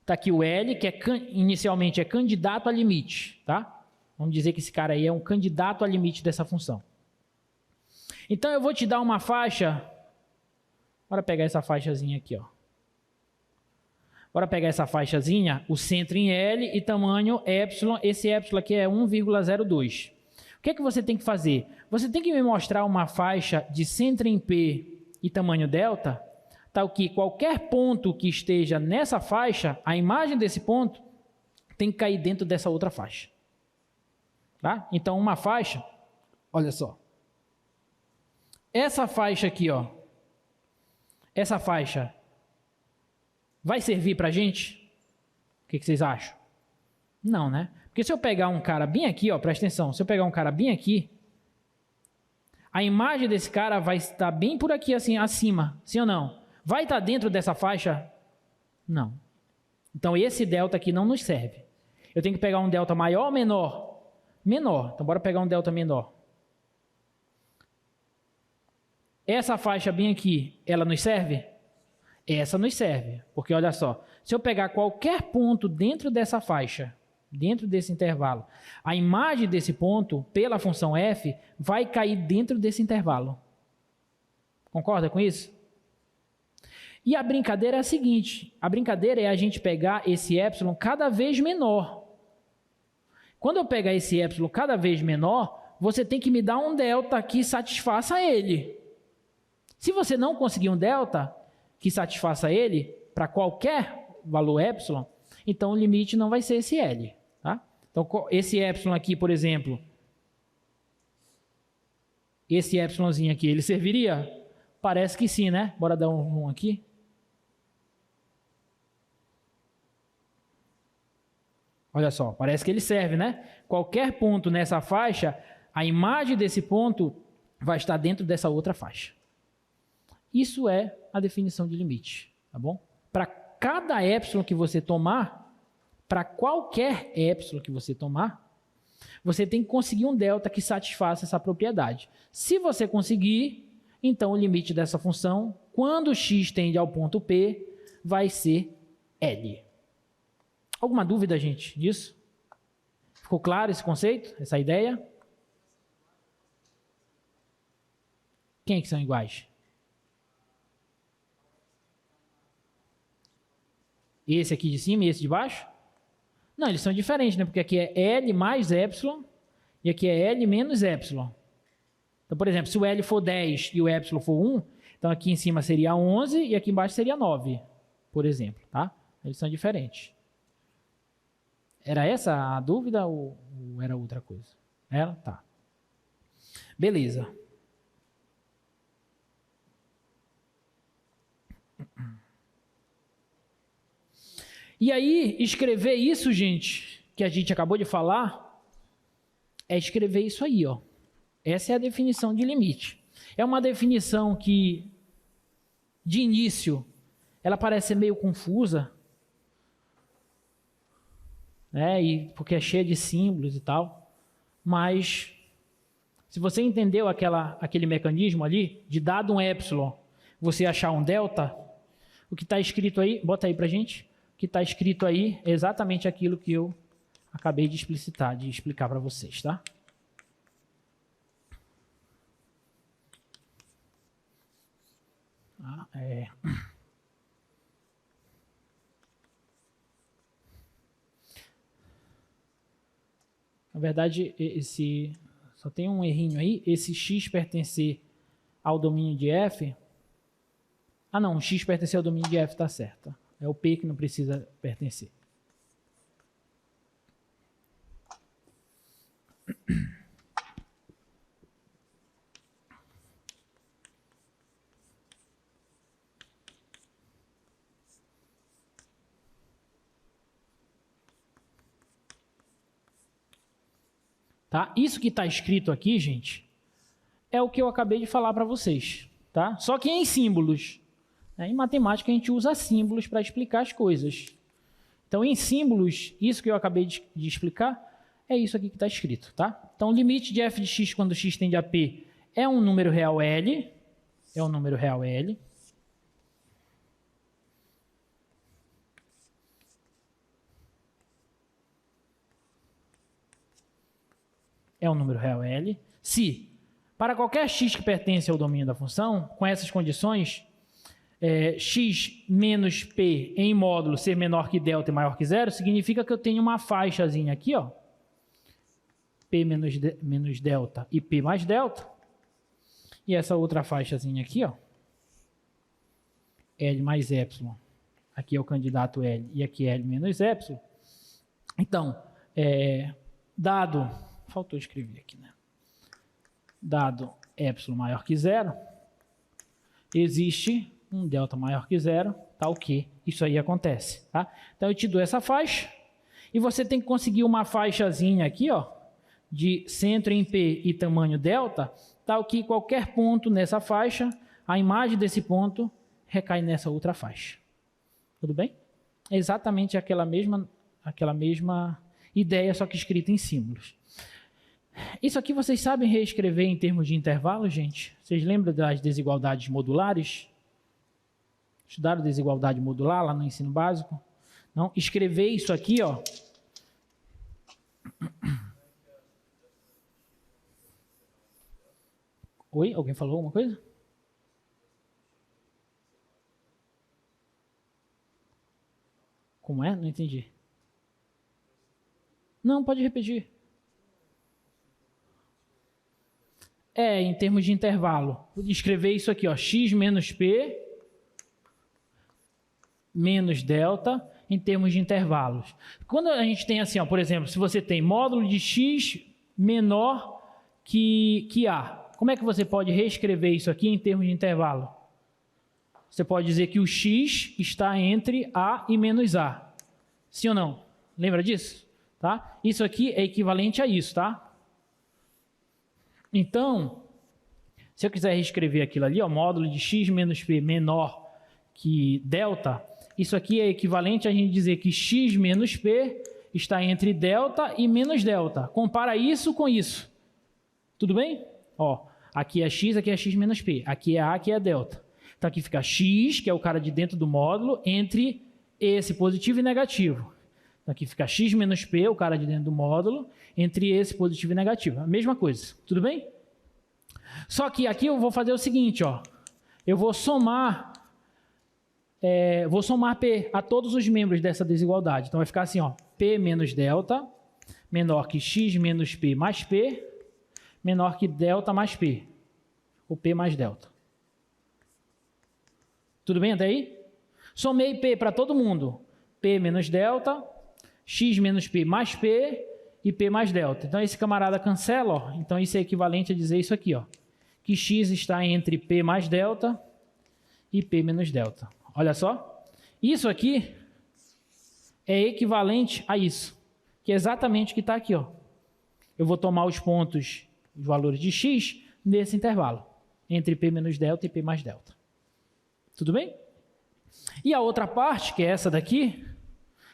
está aqui o L, que inicialmente é candidato a limite, tá? Vamos dizer que esse cara aí é um candidato a limite dessa função. Então eu vou te dar uma faixa, bora pegar essa faixazinha aqui, ó. Bora pegar essa faixazinha, o centro em L e tamanho epsilon, esse epsilon aqui é 1,02. O que é que você tem que fazer? Você tem que me mostrar uma faixa de centro em P e tamanho delta, tal que qualquer ponto que esteja nessa faixa, a imagem desse ponto tem que cair dentro dessa outra faixa. Tá? Então, uma faixa, olha só. Essa faixa aqui, ó. Essa faixa vai servir para a gente? O que vocês acham? Não, né? Porque se eu pegar um cara bem aqui, ó, presta atenção, se eu pegar um cara bem aqui, a imagem desse cara vai estar bem por aqui, assim, acima, sim ou não? Vai estar dentro dessa faixa? Não. Então esse delta aqui não nos serve. Eu tenho que pegar um delta maior ou menor? Menor. Então bora pegar um delta menor. Essa faixa bem aqui, ela nos serve? Essa nos serve. Porque olha só, se eu pegar qualquer ponto dentro dessa faixa, dentro desse intervalo, a imagem desse ponto, pela função f, vai cair dentro desse intervalo. Concorda com isso? E a brincadeira é a seguinte, a brincadeira é a gente pegar esse epsilon cada vez menor. Quando eu pegar esse epsilon cada vez menor, você tem que me dar um delta que satisfaça ele. Se você não conseguir um delta que satisfaça ele, para qualquer valor epsilon, então o limite não vai ser esse L. Tá? Então, esse epsilon aqui, por exemplo, esse epsilonzinho aqui, ele serviria? Parece que sim, né? Bora dar um zoom aqui. Olha só, parece que ele serve, né? Qualquer ponto nessa faixa, a imagem desse ponto vai estar dentro dessa outra faixa. Isso é a definição de limite, tá bom? Para cada epsilon que você tomar, para qualquer epsilon que você tomar, você tem que conseguir um delta que satisfaça essa propriedade. Se você conseguir, então o limite dessa função, quando x tende ao ponto P, vai ser L. Alguma dúvida, gente, disso? Ficou claro esse conceito, essa ideia? Quem que são iguais? Esse aqui de cima e esse de baixo? Não, eles são diferentes, né? Porque aqui é L mais epsilon e aqui é L menos epsilon. Então, por exemplo, se o L for 10 e o epsilon for 1, então aqui em cima seria 11 e aqui embaixo seria 9, por exemplo, tá? Eles são diferentes. Era essa a dúvida ou era outra coisa? Era? Tá. Beleza. E aí, escrever isso, gente, que a gente acabou de falar, é escrever isso aí, ó. Essa é a definição de limite. É uma definição que, de início, ela parece ser meio confusa, né? Porque é cheia de símbolos e tal, mas se você entendeu aquele mecanismo ali, de dado um epsilon, você achar um delta, o que está escrito aí, bota aí pra gente, o que está escrito aí é exatamente aquilo que eu acabei de explicitar, de explicar para vocês, tá? Na verdade, só tem um errinho aí. Esse x pertencer ao domínio de f. Ah, não. X pertencer ao domínio de f está certo. É o p que não precisa pertencer. Tá? Isso que está escrito aqui, gente, é o que eu acabei de falar para vocês. Tá? Só que em símbolos. Em matemática a gente usa símbolos para explicar as coisas. Então, em símbolos, isso que eu acabei de explicar, é isso aqui que está escrito. Tá? Então, o limite de f de x quando x tende a p é um número real L. É um número real L. É um número real L. Se, para qualquer x que pertence ao domínio da função, com essas condições, x menos p em módulo ser menor que delta e maior que zero, significa que eu tenho uma faixazinha aqui, ó, p menos delta e p mais delta, e essa outra faixazinha aqui, ó, L mais epsilon, aqui é o candidato L e aqui é L menos epsilon. Então, dado, faltou escrever aqui, né? Dado epsilon maior que zero, existe um delta maior que zero, tal que isso aí acontece, tá? Então eu te dou essa faixa e você tem que conseguir uma faixazinha aqui, ó, de centro em P e tamanho delta, tal que qualquer ponto nessa faixa, a imagem desse ponto recai nessa outra faixa. Tudo bem? É exatamente aquela mesma ideia, só que escrita em símbolos. Isso aqui vocês sabem reescrever em termos de intervalo, gente? Vocês lembram das desigualdades modulares? Estudaram desigualdade modular lá no ensino básico? Não? Escrever isso aqui, ó. Oi? Alguém falou alguma coisa? Como é? Não entendi. Não, pode repetir. Em termos de intervalo. Vou escrever isso aqui, ó, x menos p menos delta em termos de intervalos. Quando a gente tem assim, ó, por exemplo, se você tem módulo de x menor que a, como é que você pode reescrever isso aqui em termos de intervalo? Você pode dizer que o x está entre a e menos a. Sim ou não? Lembra disso? Tá? Isso aqui é equivalente a isso, tá? Então, se eu quiser reescrever aquilo ali, ó, módulo de x menos p menor que delta, isso aqui é equivalente a gente dizer que x menos p está entre delta e menos delta. Compara isso com isso. Tudo bem? Ó, aqui é x menos p. Aqui é a, aqui é delta. Então aqui fica x, que é o cara de dentro do módulo, entre esse positivo e negativo. Então aqui fica x menos p, o cara de dentro do módulo, entre esse positivo e negativo. A mesma coisa. Tudo bem? Só que aqui eu vou fazer o seguinte, ó. Eu vou somar P a todos os membros dessa desigualdade. Então vai ficar assim, ó, P menos delta menor que x menos P mais P menor que delta mais P, ou P mais delta. Tudo bem até aí? Somei P para todo mundo. P menos delta, x menos P mais P e P mais delta. Então esse camarada cancela, ó. Então isso é equivalente a dizer isso aqui, ó, que x está entre P mais delta e P menos delta. Olha só, isso aqui é equivalente a isso, que é exatamente o que está aqui, ó. Eu vou tomar os pontos, os valores de x nesse intervalo, entre P menos delta e P mais delta. Tudo bem? E a outra parte, que é essa daqui,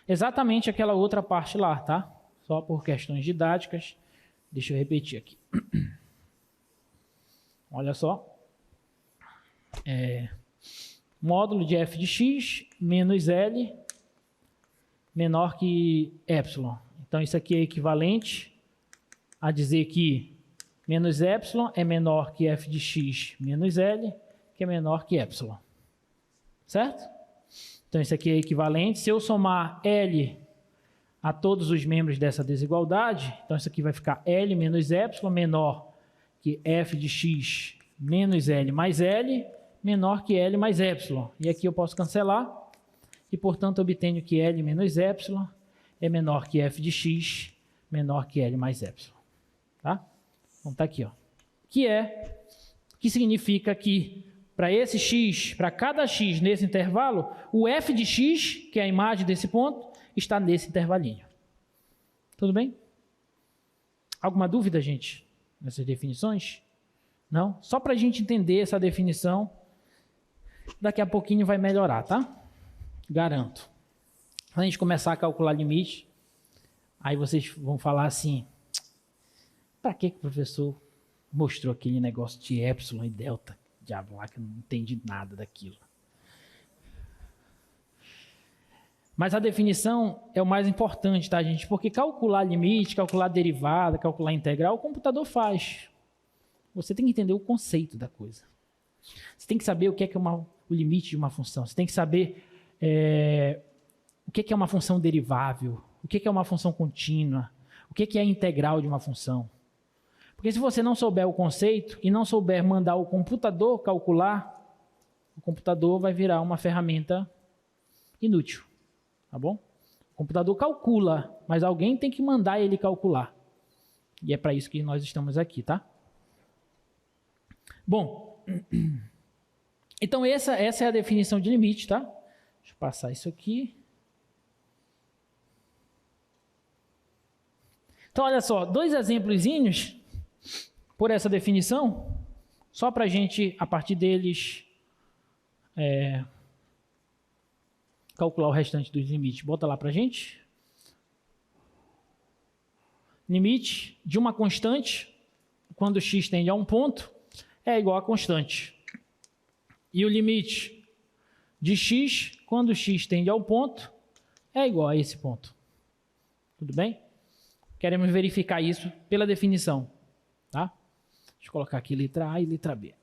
exatamente aquela outra parte lá, tá? Só por questões didáticas, deixa eu repetir aqui. Olha só. Módulo de f de x menos L menor que epsilon. Então, isso aqui é equivalente a dizer que menos epsilon é menor que f de x menos L, que é menor que epsilon. Certo? Então, isso aqui é equivalente. Se eu somar L a todos os membros dessa desigualdade, então isso aqui vai ficar L menos epsilon menor que f de x menos L mais L, menor que L mais epsilon. E aqui eu posso cancelar, e portanto obtenho que L menos epsilon é menor que f de x, menor que L mais epsilon. Tá? Então tá aqui, ó. Que significa que para esse x, para cada x nesse intervalo, o f de x, que é a imagem desse ponto, está nesse intervalinho. Tudo bem? Alguma dúvida, gente, nessas definições? Não? Só para a gente entender essa definição, daqui a pouquinho vai melhorar, tá? Garanto. Quando a gente começar a calcular limite, aí vocês vão falar assim, para que o professor mostrou aquele negócio de epsilon e delta? Diabo lá, que eu não entendi nada daquilo. Mas a definição é o mais importante, tá, gente? Porque calcular limite, calcular derivada, calcular integral, o computador faz. Você tem que entender o conceito da coisa. Você tem que saber o que é o limite de uma função. Você tem que saber o que é uma função derivável, o que é uma função contínua, o que é a integral de uma função. Porque se você não souber o conceito e não souber mandar o computador calcular, o computador vai virar uma ferramenta inútil, tá bom? O computador calcula, mas alguém tem que mandar ele calcular. E é para isso que nós estamos aqui, tá? Bom, então essa é a definição de limite, tá? Deixa eu passar isso aqui. Então, olha só, 2 exemplozinhos por essa definição, só para a gente, a partir deles, calcular o restante dos limites. Bota lá para a gente. Limite de uma constante, quando x tende a um ponto, é igual a constante. E o limite de x, quando x tende ao ponto, é igual a esse ponto. Tudo bem? Queremos verificar isso pela definição. Tá? Deixa eu colocar aqui letra A e letra B.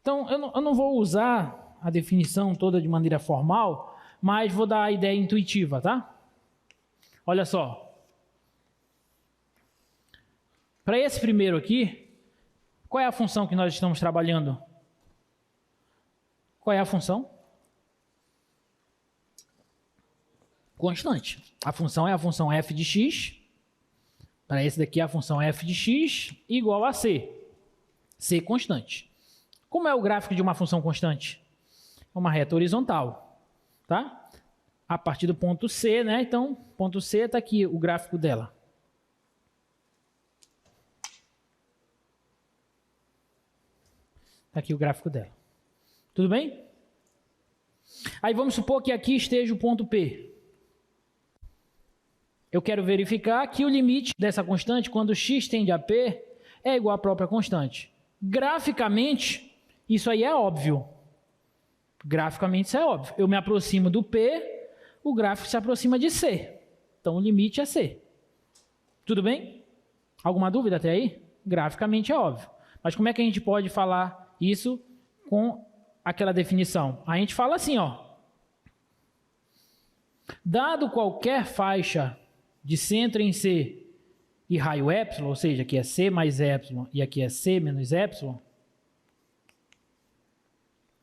Então, eu não vou usar a definição toda de maneira formal, mas vou dar a ideia intuitiva, tá? Olha só. Para esse primeiro aqui, qual é a função que nós estamos trabalhando? Qual é a função? Constante. A função é a função f de x. Para esse daqui, a função f de x igual a c. C constante. Como é o gráfico de uma função constante? É uma reta horizontal, tá? A partir do ponto C, né? Então, ponto C está aqui o gráfico dela. Está aqui o gráfico dela. Tudo bem? Aí vamos supor que aqui esteja o ponto P. Eu quero verificar que o limite dessa constante, quando x tende a P, é igual à própria constante. Graficamente, isso aí é óbvio. Graficamente isso é óbvio. Eu me aproximo do P, o gráfico se aproxima de C. Então o limite é C. Tudo bem? Alguma dúvida até aí? Graficamente é óbvio. Mas como é que a gente pode falar isso com aquela definição? A gente fala assim, ó. Dado qualquer faixa de centro em C e raio ε, ou seja, aqui é C mais ε e aqui é C menos ε,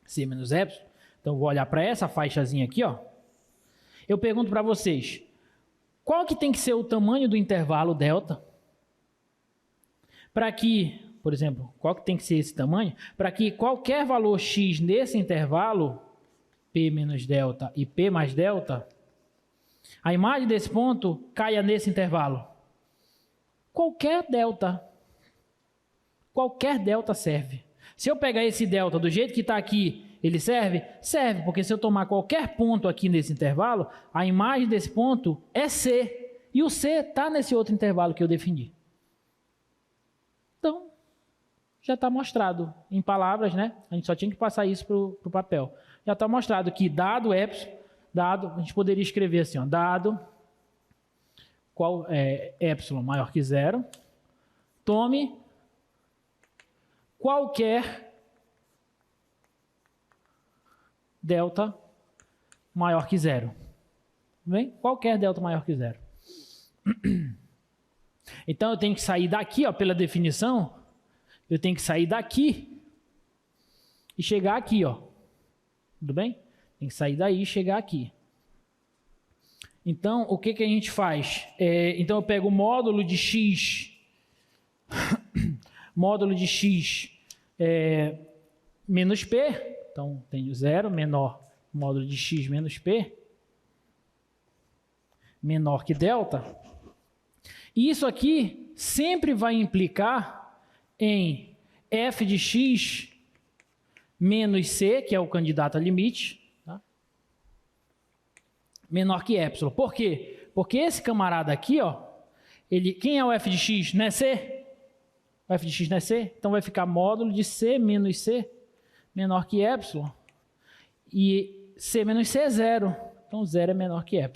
C menos ε, então eu vou olhar para essa faixazinha aqui, ó. Eu pergunto para vocês, qual que tem que ser o tamanho do intervalo delta para que, por exemplo, qual que tem que ser esse tamanho para que qualquer valor x nesse intervalo, P menos delta e P mais delta, a imagem desse ponto caia nesse intervalo? Qualquer delta serve. Se eu pegar esse delta do jeito que está aqui, ele serve? Serve, porque se eu tomar qualquer ponto aqui nesse intervalo, a imagem desse ponto é C. E o C está nesse outro intervalo que eu defini. Então, já está mostrado em palavras, né? A gente só tinha que passar isso para o papel. Já está mostrado que dado ε, a gente poderia escrever assim, ó, dado qual é ε maior que zero, tome qualquer delta maior que zero. Bem? Qualquer delta maior que zero. Então eu tenho que sair daqui, ó, pela definição, eu tenho que sair daqui e chegar aqui, ó. Tudo bem? Tem que sair daí e chegar aqui. Então, o que a gente faz? Então, eu pego o módulo de x, menos p, então, tenho zero, menor módulo de x menos p, menor que delta. E isso aqui sempre vai implicar em f de x menos c, que é o candidato a limite, menor que ε. Por quê? Porque esse camarada aqui, ó, quem é o f de x? Não é c? O f de x não é c? Então vai ficar módulo de c menos c menor que ε. E c menos c é zero. Então zero é menor que ε.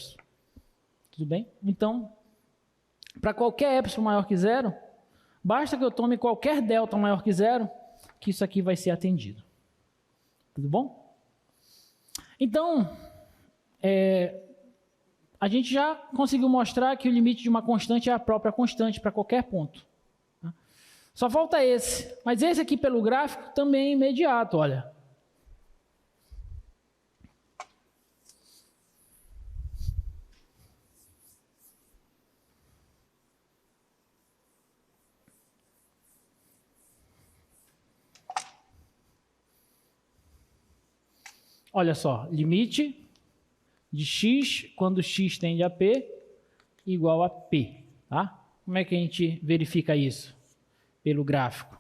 Tudo bem? Então, para qualquer ε maior que zero, basta que eu tome qualquer delta maior que zero, que isso aqui vai ser atendido. Tudo bom? Então, a gente já conseguiu mostrar que o limite de uma constante é a própria constante para qualquer ponto. Só falta esse. Mas esse aqui pelo gráfico também é imediato, olha. Olha só, limite de x, quando x tende a p, igual a p, tá? Como é que a gente verifica isso? Pelo gráfico.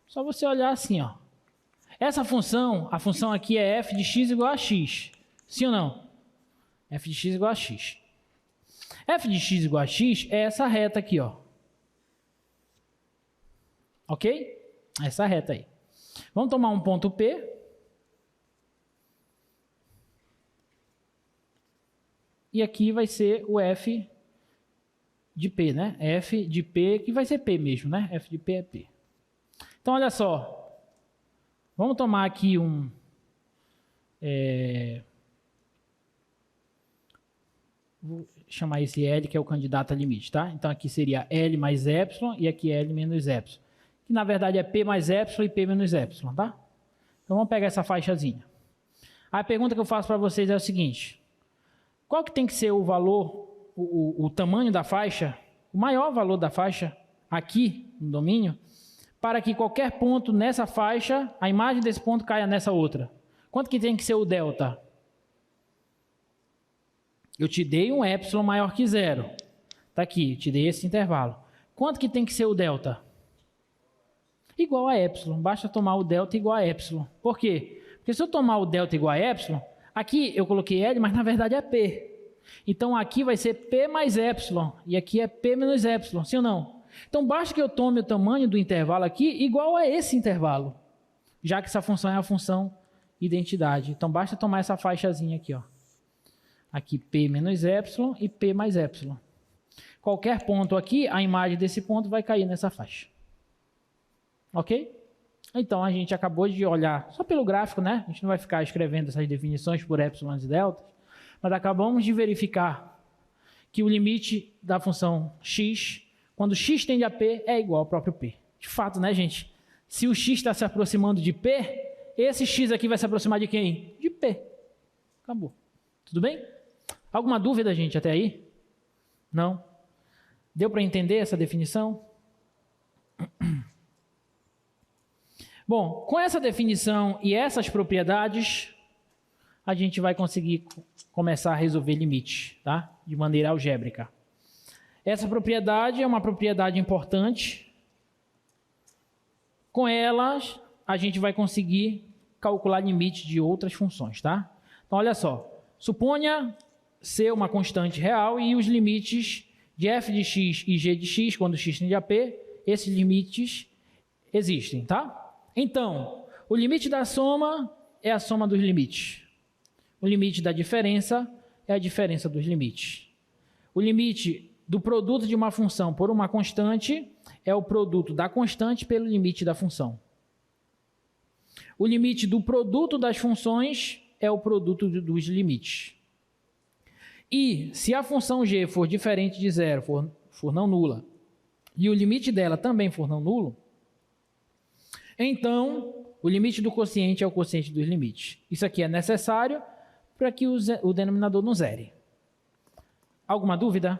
Só você olhar assim, ó. Essa função, a função aqui é f de x igual a x. Sim ou não? F de x igual a x. F de x igual a x é essa reta aqui, ó. Ok? Essa reta aí. Vamos tomar um ponto P. E aqui vai ser o f de P, né? F de P, que vai ser P mesmo, né? F de P é P. Então, olha só. Vamos tomar aqui Vou chamar esse L, que é o candidato a limite, tá? Então aqui seria L mais epsilon e aqui L menos epsilon. Que na verdade é P mais epsilon e P menos epsilon, tá? Então vamos pegar essa faixazinha. A pergunta que eu faço para vocês é o seguinte: qual que tem que ser o valor, o tamanho da faixa, o maior valor da faixa aqui no domínio, para que qualquer ponto nessa faixa, a imagem desse ponto caia nessa outra? Quanto que tem que ser o delta? Eu te dei um epsilon maior que zero. Está aqui, eu te dei esse intervalo. Quanto que tem que ser o delta? Igual a epsilon. Basta tomar o delta igual a epsilon. Por quê? Porque se eu tomar o delta igual a epsilon, aqui eu coloquei L, mas na verdade é P. Então aqui vai ser P mais epsilon. E aqui é P menos epsilon, sim ou não? Então basta que eu tome o tamanho do intervalo aqui igual a esse intervalo. Já que essa função é a função identidade. Então basta tomar essa faixazinha aqui, ó. Aqui P menos epsilon e P mais epsilon. Qualquer ponto aqui, a imagem desse ponto vai cair nessa faixa. Ok? Então a gente acabou de olhar, só pelo gráfico, né? A gente não vai ficar escrevendo essas definições por epsilon e deltas, mas acabamos de verificar que o limite da função x, quando x tende a P, é igual ao próprio P. De fato, né, gente? Se o x está se aproximando de P, esse x aqui vai se aproximar de quem? De P. Acabou. Tudo bem? Alguma dúvida, gente, até aí? Não? Deu para entender essa definição? Bom, com essa definição e essas propriedades, a gente vai conseguir começar a resolver limites, tá? De maneira algébrica. Essa propriedade é uma propriedade importante. Com elas, a gente vai conseguir calcular limites de outras funções, tá? Então, olha só. Suponha ser uma constante real e os limites de f de x e g de x, quando x tende a P, esses limites existem, tá? Então, o limite da soma é a soma dos limites. O limite da diferença é a diferença dos limites. O limite do produto de uma função por uma constante é o produto da constante pelo limite da função. O limite do produto das funções é o produto dos limites. E se a função g for diferente de zero, for não nula, e o limite dela também for não nulo, então o limite do quociente é o quociente dos limites. Isso aqui é necessário para que o denominador não zere. Alguma dúvida?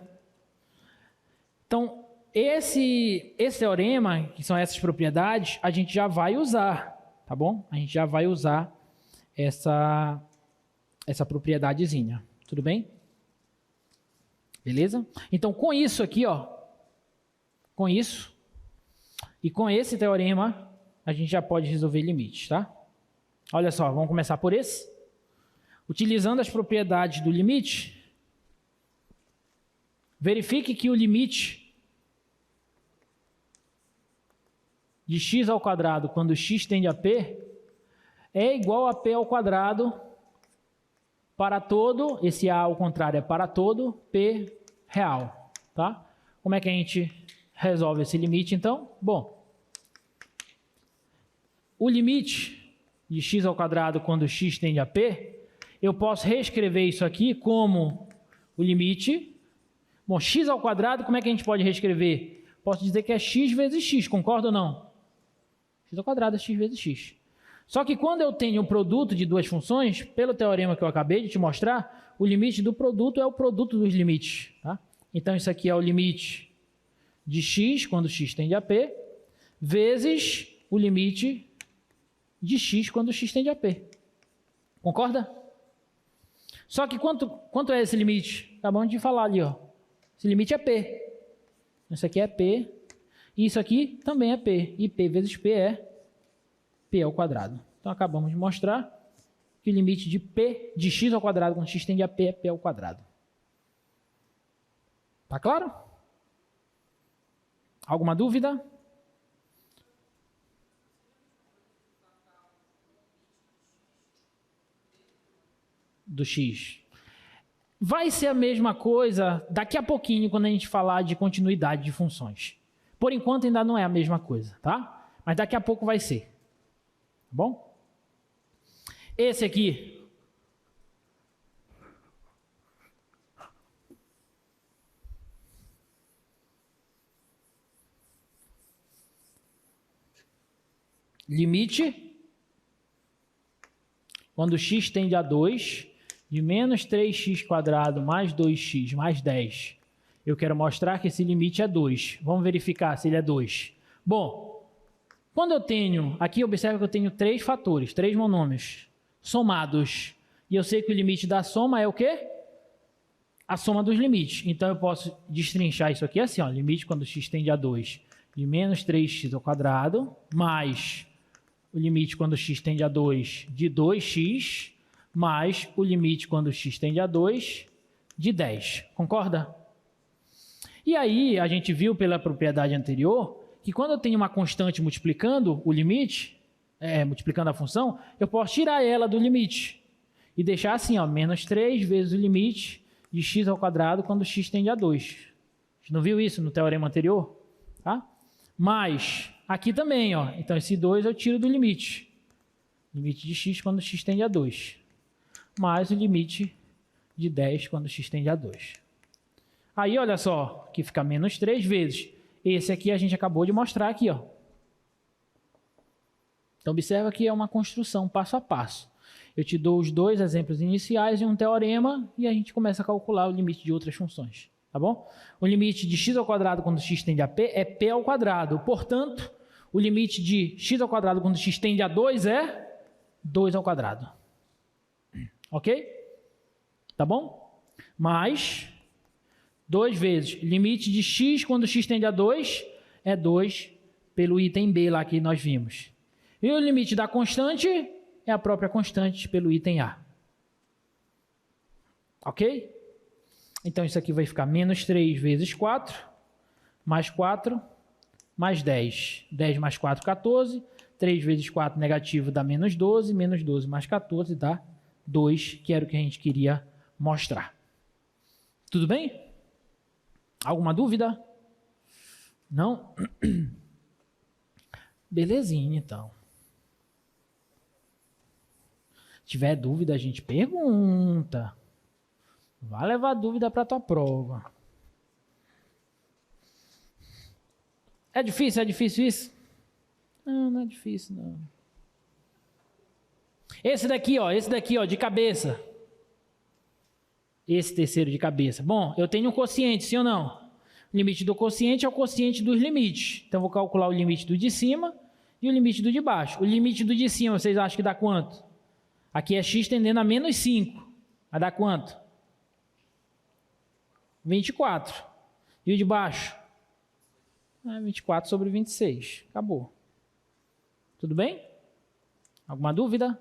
Então, esse teorema, que são essas propriedades, a gente já vai usar, tá bom? A gente já vai usar essa propriedadezinha. Tudo bem? Beleza? Então, com isso aqui, ó, com isso e com esse teorema, a gente já pode resolver limites, tá? Olha só, vamos começar por esse. Utilizando as propriedades do limite, verifique que o limite de x ao quadrado quando x tende a P é igual a P ao quadrado para todo, esse A ao contrário é para todo, P real, tá? Como é que a gente resolve esse limite, então? Bom, o limite de x ao quadrado quando x tende a P, eu posso reescrever isso aqui como o limite. Bom, x ao quadrado, como é que a gente pode reescrever? Posso dizer que é x vezes x, concorda ou não? X ao quadrado é x vezes x. Só que quando eu tenho um produto de duas funções, pelo teorema que eu acabei de te mostrar, o limite do produto é o produto dos limites. Tá? Então, isso aqui é o limite de x, quando x tende a P, vezes o limite de x, quando x tende a P. Concorda? Só que quanto é esse limite? Acabamos de falar ali, ó. Esse limite é P. Isso aqui é P. E isso aqui também é P. E P vezes P é P ao quadrado. Então, acabamos de mostrar que o limite de P de x ao quadrado quando x tende a P é P ao quadrado. Tá claro? Alguma dúvida? Do x. Vai ser a mesma coisa daqui a pouquinho quando a gente falar de continuidade de funções. Por enquanto ainda não é a mesma coisa, tá? Mas daqui a pouco vai ser. Tá bom? Esse aqui, limite, quando x tende a 2, de menos 3x² mais 2x mais 10. Eu quero mostrar que esse limite é 2. Vamos verificar se ele é 2. Bom, quando eu tenho, aqui observa que eu tenho 3 fatores, 3 monômios somados. E eu sei que o limite da soma é o quê? A soma dos limites. Então eu posso destrinchar isso aqui assim, ó, limite quando x tende a 2 de menos 3x² mais o limite quando x tende a 2 de 2x mais o limite quando x tende a 2 de 10. Concorda? E aí a gente viu pela propriedade anterior que quando eu tenho uma constante multiplicando o limite, multiplicando a função, eu posso tirar ela do limite e deixar assim, ó, menos 3 vezes o limite de x² quando x tende a 2. A gente não viu isso no teorema anterior? Tá? Mas aqui também, ó, então esse 2 eu tiro do limite. Limite de x quando x tende a 2. Mais o limite de 10 quando x tende a 2. Aí, olha só, que fica menos 3 vezes. Esse aqui a gente acabou de mostrar aqui, ó. Então, observa que é uma construção passo a passo. Eu te dou os 2 exemplos iniciais e um teorema e a gente começa a calcular o limite de outras funções, tá bom? O limite de x² quando x tende a p é p ao quadrado. Portanto, o limite de x² quando x tende a 2 é 2 ao quadrado. Ok? Tá bom? Mais 2 vezes limite de x quando x tende a 2 é 2 pelo item B lá que nós vimos. E o limite da constante é a própria constante pelo item A. Ok? Então isso aqui vai ficar menos 3 vezes 4, mais 4, mais 10. 10 mais 4, 14. 3 vezes 4 negativo dá menos 12. Menos 12 mais 14 dá 2, que era o que a gente queria mostrar. Tudo bem? Alguma dúvida? Não? Belezinha, então. Se tiver dúvida, a gente pergunta. Vai levar dúvida para a tua prova. É difícil isso? Não, não é difícil, não. Esse daqui, ó, de cabeça. Esse terceiro de cabeça. Bom, eu tenho um quociente, sim ou não? O limite do quociente é o quociente dos limites. Então, eu vou calcular o limite do de cima e o limite do de baixo. O limite do de cima, vocês acham que dá quanto? Aqui é x tendendo a menos 5. Vai dar quanto? 24. E o de baixo? 24 sobre 26. Acabou. Tudo bem? Alguma dúvida?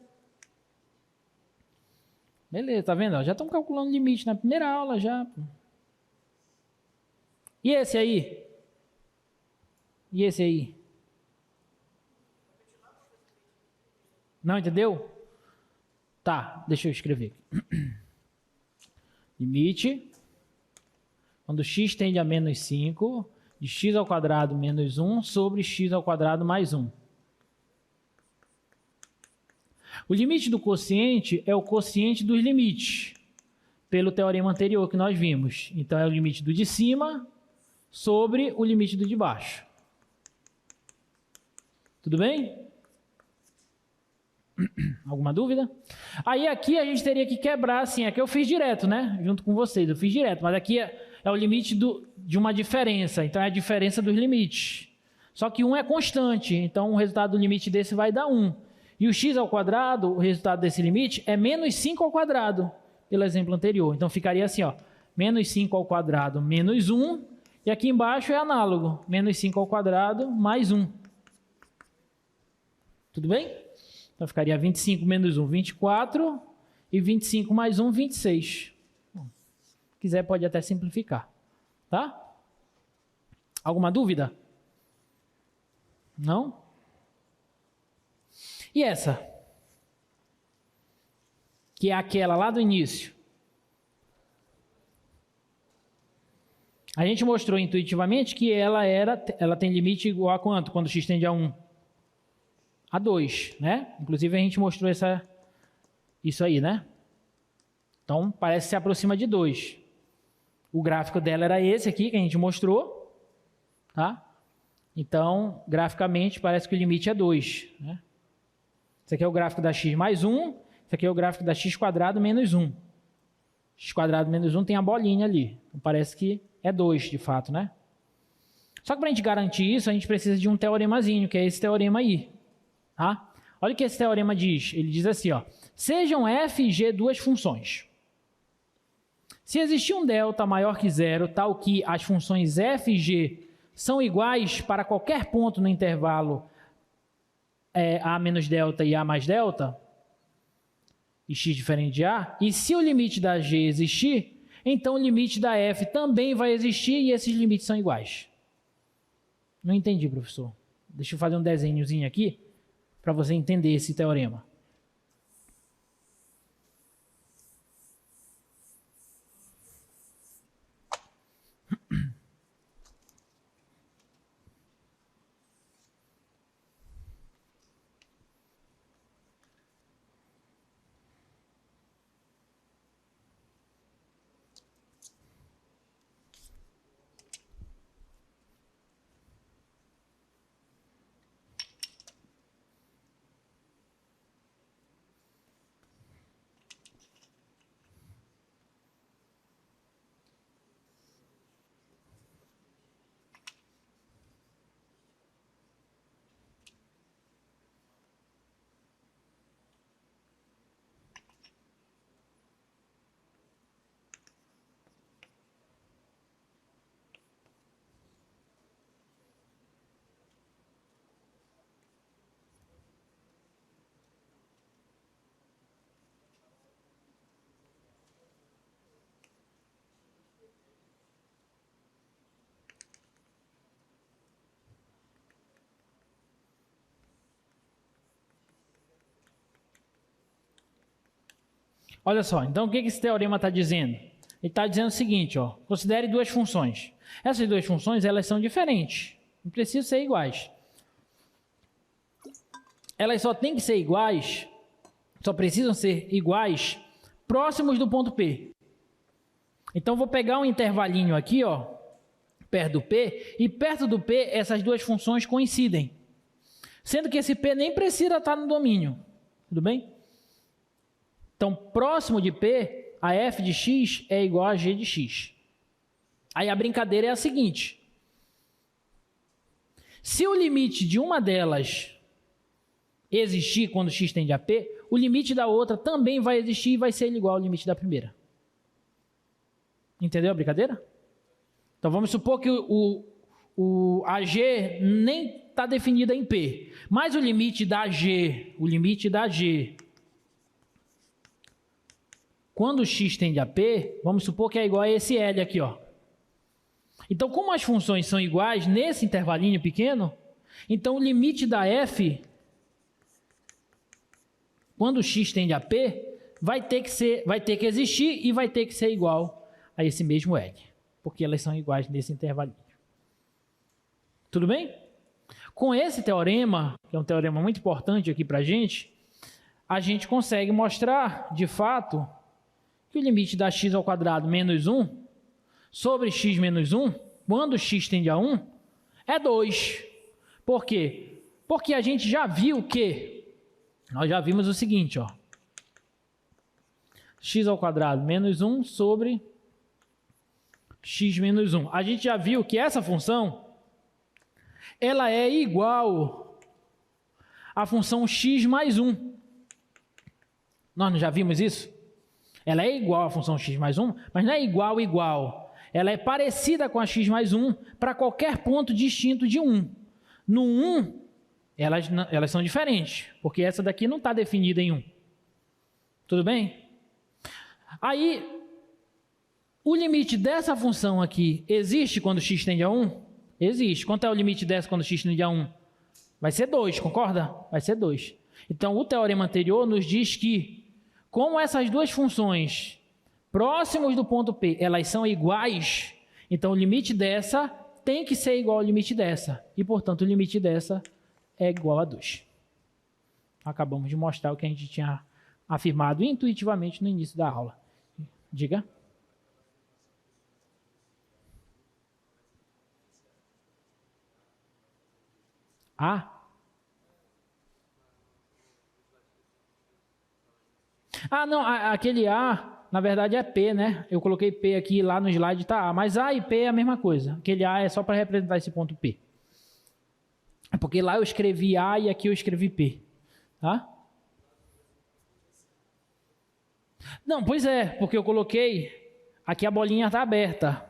Beleza, tá vendo? Já estamos calculando o limite na primeira aula já. E esse aí? E esse aí? Não entendeu? Tá, deixa eu escrever. Limite, quando x tende a menos 5, de x² menos 1 sobre x² mais 1. O limite do quociente é o quociente dos limites, pelo teorema anterior que nós vimos. Então, é o limite do de cima sobre o limite do de baixo. Tudo bem? Alguma dúvida? Aí aqui a gente teria que quebrar, assim, aqui eu fiz direto, né? Junto com vocês, eu fiz direto, mas aqui é o limite de uma diferença, então é a diferença dos limites. Só que 1 é constante, então o resultado do limite desse vai dar 1. E o x ao quadrado, o resultado desse limite, é menos 5 ao quadrado, pelo exemplo anterior. Então ficaria assim, ó, menos 5 ao quadrado menos 1, e aqui embaixo é análogo, menos 5 ao quadrado mais 1. Tudo bem? Então ficaria 25 menos 1, 24, e 25 mais 1, 26. Bom, se quiser pode até simplificar, tá? Alguma dúvida? Não? E essa? Que é aquela lá do início. A gente mostrou intuitivamente que ela tem limite igual a quanto? Quando x tende a 1? A 2, né? Inclusive a gente mostrou isso aí, né? Então parece que se aproxima de 2. O gráfico dela era esse aqui que a gente mostrou, tá? Então, graficamente, parece que o limite é 2. Né? Esse aqui é o gráfico da x mais 1, esse aqui é o gráfico da x quadrado menos 1. X quadrado menos 1 tem a bolinha ali. Então, parece que é 2, de fato, né? Só que para a gente garantir isso, a gente precisa de um teoremazinho, que é esse teorema aí. Tá? Olha o que esse teorema diz. Ele diz assim, ó, sejam f e g duas funções. Se existir um delta maior que zero, tal que as funções f e g são iguais para qualquer ponto no intervalo a menos delta e a mais delta, e x diferente de a, e se o limite da g existir, então o limite da f também vai existir e esses limites são iguais. Não entendi, professor. Deixa eu fazer um desenhozinho aqui para você entender esse teorema. Olha só, então o que esse teorema está dizendo? Ele está dizendo o seguinte, ó, considere duas funções. Essas duas funções, elas são diferentes, não precisam ser iguais. Elas só têm que ser iguais, só precisam ser iguais, próximos do ponto P. Então, vou pegar um intervalinho aqui, ó, perto do P, e perto do P, essas duas funções coincidem. Sendo que esse P nem precisa estar no domínio, tudo bem? Então, próximo de P, a f de x é igual a g de x. Aí a brincadeira é a seguinte. Se o limite de uma delas existir quando x tende a P, o limite da outra também vai existir e vai ser igual ao limite da primeira. Entendeu a brincadeira? Então, vamos supor que a g nem está definida em P, mas o limite da g, quando x tende a P, vamos supor que é igual a esse L aqui, ó. Então, como as funções são iguais nesse intervalinho pequeno, então o limite da f, quando x tende a P, vai ter que existir e vai ter que ser igual a esse mesmo L, porque elas são iguais nesse intervalinho. Tudo bem? Com esse teorema, que é um teorema muito importante aqui para a gente consegue mostrar, de fato, que o limite da x ao quadrado menos 1 sobre x menos 1, quando x tende a 1, é 2. Por quê? Porque a gente já viu que, nós já vimos o seguinte, ó, x ao quadrado menos 1 sobre x menos 1. A gente já viu que essa função, ela é igual à função x mais 1. Nós não já vimos isso? Ela é igual à função x mais 1, mas não é igual. Ela é parecida com a x mais 1 para qualquer ponto distinto de 1. No 1, elas são diferentes, porque essa daqui não está definida em 1. Tudo bem? Aí, o limite dessa função aqui existe quando x tende a 1? Existe. Quanto é o limite dessa quando x tende a 1? Vai ser 2, concorda? Vai ser 2. Então, o teorema anterior nos diz que, como essas duas funções próximos do ponto P, elas são iguais, então o limite dessa tem que ser igual ao limite dessa. E, portanto, o limite dessa é igual a 2. Acabamos de mostrar o que a gente tinha afirmado intuitivamente no início da aula. Diga. A? Ah, não, aquele A, na verdade é P, né? Eu coloquei P aqui, lá no slide tá A, mas A e P é a mesma coisa. Aquele A é só para representar esse ponto P. É porque lá eu escrevi A e aqui eu escrevi P, tá? Não, pois é, porque eu coloquei, aqui a bolinha está aberta.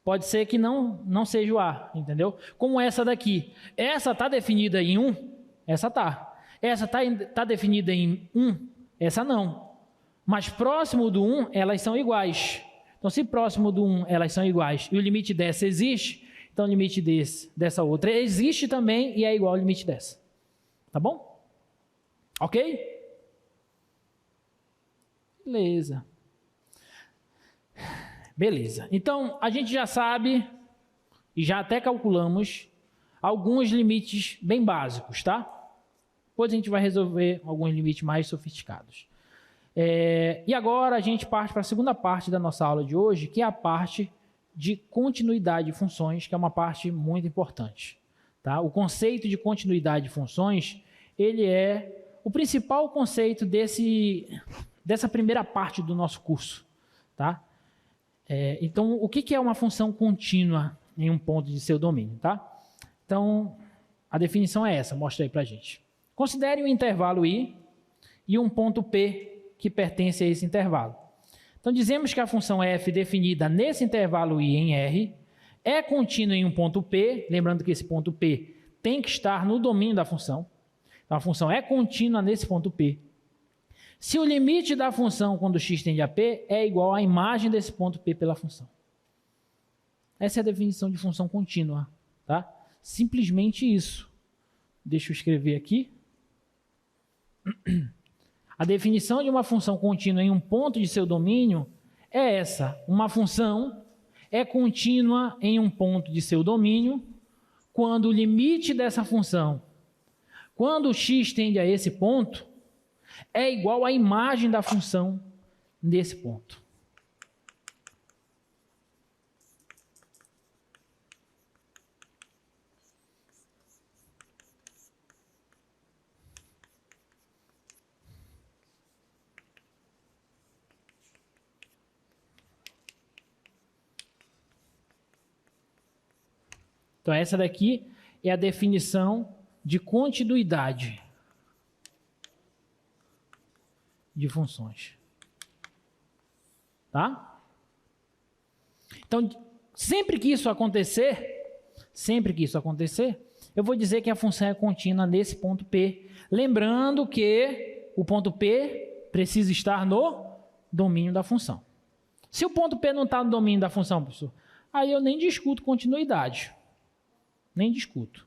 Pode ser que não seja o A, entendeu? Como essa daqui. Essa está definida em 1, essa tá. Essa está definida em 1, essa não. Mas próximo do 1, elas são iguais. Então, se próximo do 1 elas são iguais e o limite dessa existe, então o limite dessa outra existe também e é igual ao limite dessa. Tá bom? Ok? Beleza. Então, a gente já sabe e já até calculamos alguns limites bem básicos, tá? Depois a gente vai resolver alguns limites mais sofisticados. E agora a gente parte para a segunda parte da nossa aula de hoje, que é a parte de continuidade de funções, que é uma parte muito importante. Tá? O conceito de continuidade de funções, ele é o principal conceito dessa primeira parte do nosso curso. Tá? Então, o que é uma função contínua em um ponto de seu domínio? Tá? Então, a definição é essa, mostra aí para a gente. Considere um intervalo I e um ponto P que pertence a esse intervalo. Então, dizemos que a função f definida nesse intervalo I em R é contínua em um ponto P, lembrando que esse ponto P tem que estar no domínio da função. Então, a função é contínua nesse ponto P. Se o limite da função quando x tende a P é igual à imagem desse ponto P pela função. Essa é a definição de função contínua. Tá? Simplesmente isso. Deixa eu escrever aqui. A definição de uma função contínua em um ponto de seu domínio é essa. Uma função é contínua em um ponto de seu domínio quando o limite dessa função, quando x tende a esse ponto, é igual à imagem da função nesse ponto. Então, essa daqui é a definição de continuidade de funções. Tá? Então, sempre que isso acontecer, eu vou dizer que a função é contínua nesse ponto P. Lembrando que o ponto P precisa estar no domínio da função. Se o ponto P não está no domínio da função, professor, aí eu nem discuto continuidade. Nem discuto.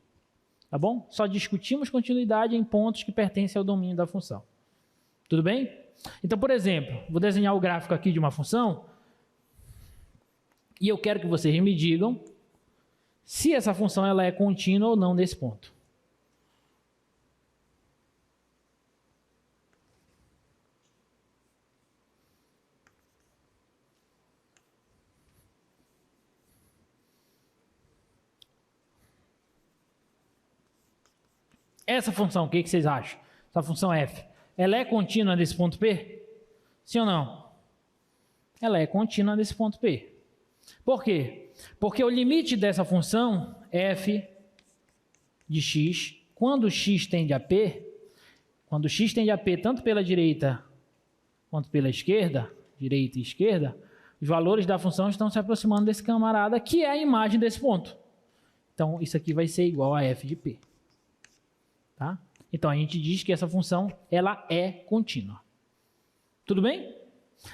Tá bom? Só discutimos continuidade em pontos que pertencem ao domínio da função. Tudo bem? Então, por exemplo, vou desenhar o gráfico aqui de uma função e eu quero que vocês me digam se essa função ela é contínua ou não nesse ponto. Essa função, o que vocês acham? Essa função f, ela é contínua nesse ponto P? Sim ou não? Ela é contínua nesse ponto P. Por quê? Porque o limite dessa função, f de x, quando x tende a P, quando x tende a P tanto pela direita quanto pela esquerda, direita e esquerda, os valores da função estão se aproximando desse camarada, que é a imagem desse ponto. Então, isso aqui vai ser igual a f de P. Tá? Então, a gente diz que essa função ela é contínua. Tudo bem?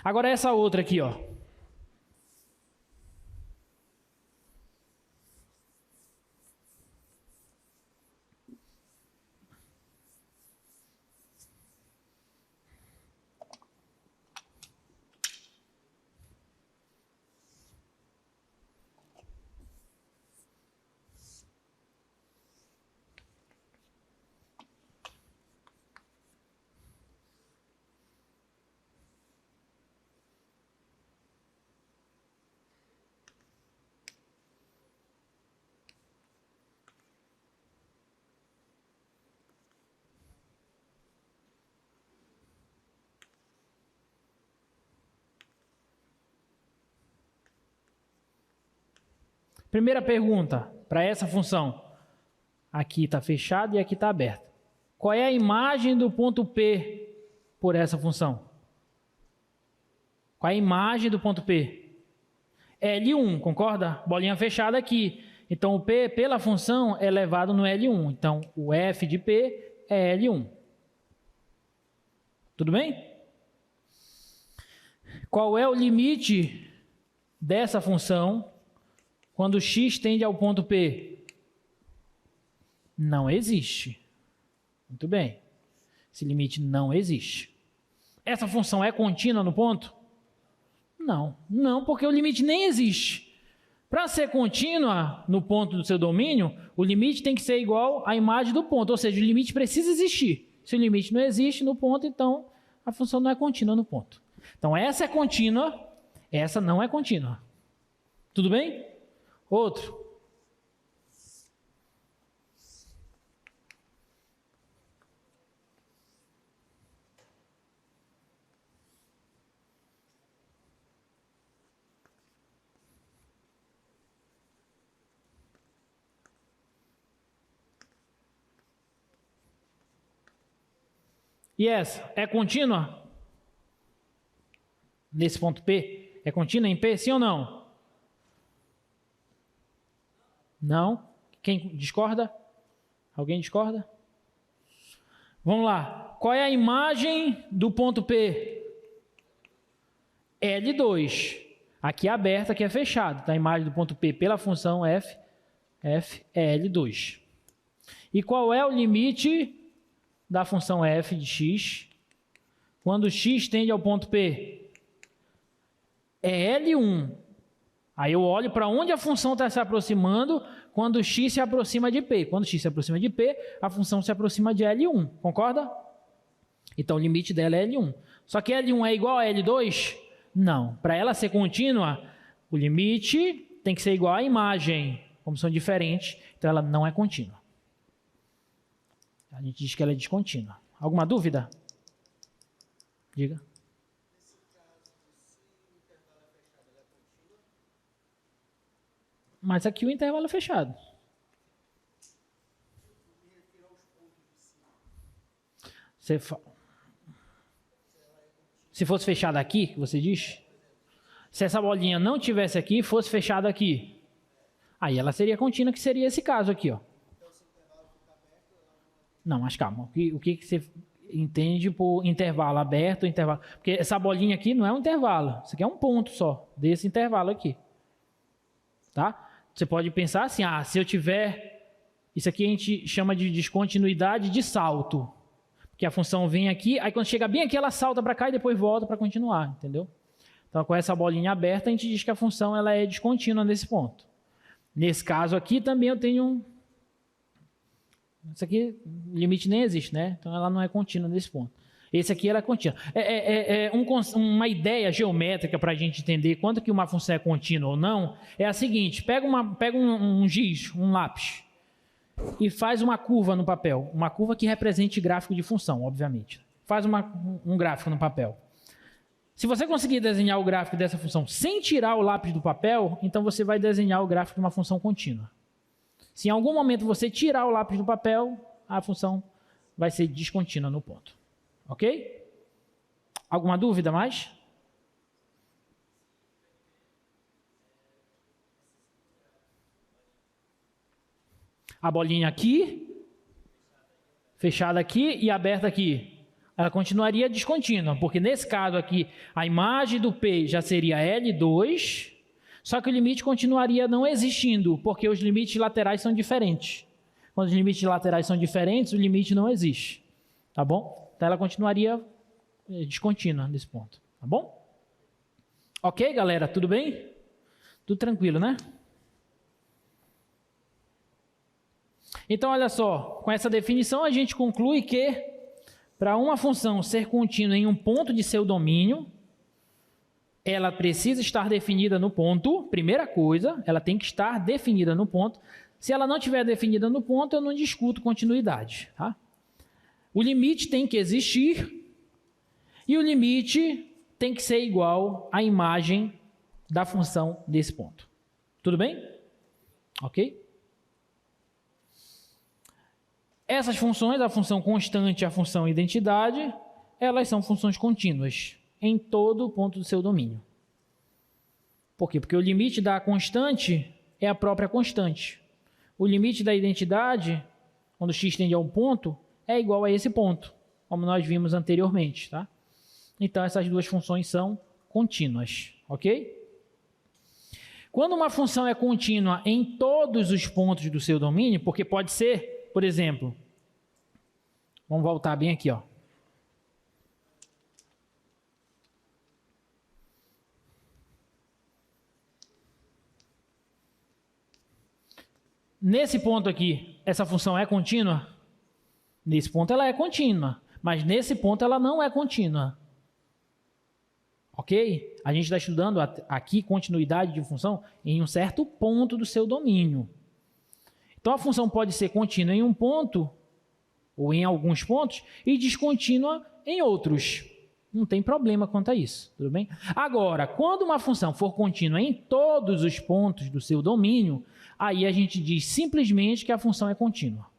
Agora, essa outra aqui, ó. Primeira pergunta para essa função. Aqui está fechado e aqui está aberto. Qual é a imagem do ponto P por essa função? Qual é a imagem do ponto P? L1, concorda? Bolinha fechada aqui. Então, o P pela função é elevado no L1. Então, o f de P é L1. Tudo bem? Qual é o limite dessa função quando x tende ao ponto P? Não existe. Muito bem. Esse limite não existe. Essa função é contínua no ponto? Não. Não, porque o limite nem existe. Para ser contínua no ponto do seu domínio, o limite tem que ser igual à imagem do ponto. Ou seja, o limite precisa existir. Se o limite não existe no ponto, então a função não é contínua no ponto. Então, essa é contínua, essa não é contínua. Tudo bem? Outro. E essa é contínua? Nesse ponto P? É contínua em P, sim ou não? Não? Quem discorda? Alguém discorda? Vamos lá. Qual é a imagem do ponto P? L2. Aqui é aberto, aqui é fechado. Então, a imagem do ponto P pela função f é L2. E qual é o limite da função f de x quando x tende ao ponto P? É L1. Aí eu olho para onde a função está se aproximando quando x se aproxima de P. Quando x se aproxima de P, a função se aproxima de L1. Concorda? Então o limite dela é L1. Só que L1 é igual a L2? Não. Para ela ser contínua, o limite tem que ser igual à imagem. Como são diferentes, então ela não é contínua. A gente diz que ela é descontínua. Alguma dúvida? Diga. Mas aqui o intervalo é fechado. Se fosse fechado aqui, você diz? Se essa bolinha não tivesse aqui, fosse fechada aqui, aí ela seria contínua, que seria esse caso aqui, ó. Não, mas calma. O que você entende por intervalo aberto, intervalo? Porque essa bolinha aqui não é um intervalo. Isso aqui é um ponto só desse intervalo aqui. Tá? Você pode pensar assim, se eu tiver... Isso aqui a gente chama de descontinuidade de salto. Porque a função vem aqui, aí quando chega bem aqui, ela salta para cá e depois volta para continuar, entendeu? Então, com essa bolinha aberta, a gente diz que a função ela é descontínua nesse ponto. Nesse caso aqui, também eu tenho um... Isso aqui, limite nem existe, né? Então, ela não é contínua nesse ponto. Esse aqui, ela é contínua. Uma ideia geométrica para a gente entender quanto que uma função é contínua ou não, é a seguinte, pega um giz, um lápis, e faz uma curva no papel. Uma curva que represente gráfico de função, obviamente. Faz um gráfico no papel. Se você conseguir desenhar o gráfico dessa função sem tirar o lápis do papel, então você vai desenhar o gráfico de uma função contínua. Se em algum momento você tirar o lápis do papel, a função vai ser descontínua no ponto. Ok? Alguma dúvida mais? A bolinha aqui, fechada aqui e aberta aqui. Ela continuaria descontínua, porque nesse caso aqui, a imagem do P já seria L2, só que o limite continuaria não existindo, porque os limites laterais são diferentes. Quando os limites laterais são diferentes, o limite não existe. Tá bom? Então ela continuaria descontínua nesse ponto. Tá bom? Ok, galera? Tudo bem? Tudo tranquilo, né? Então, olha só. Com essa definição, a gente conclui que para uma função ser contínua em um ponto de seu domínio, ela precisa estar definida no ponto. Primeira coisa, ela tem que estar definida no ponto. Se ela não estiver definida no ponto, eu não discuto continuidade. Tá? O limite tem que existir e o limite tem que ser igual à imagem da função desse ponto. Tudo bem? Ok? Essas funções, a função constante e a função identidade, elas são funções contínuas em todo ponto do seu domínio. Por quê? Porque o limite da constante é a própria constante. O limite da identidade, quando x tende a um ponto, é igual a esse ponto, como nós vimos anteriormente, tá? Então, essas duas funções são contínuas, ok? Quando uma função é contínua em todos os pontos do seu domínio, porque pode ser, por exemplo, vamos voltar bem aqui, ó. Nesse ponto aqui, essa função é contínua? Nesse ponto ela é contínua, mas nesse ponto ela não é contínua. Ok? A gente está estudando aqui continuidade de função em um certo ponto do seu domínio. Então a função pode ser contínua em um ponto, ou em alguns pontos, e descontínua em outros. Não tem problema quanto a isso, tudo bem? Agora, quando uma função for contínua em todos os pontos do seu domínio, aí a gente diz simplesmente que a função é contínua.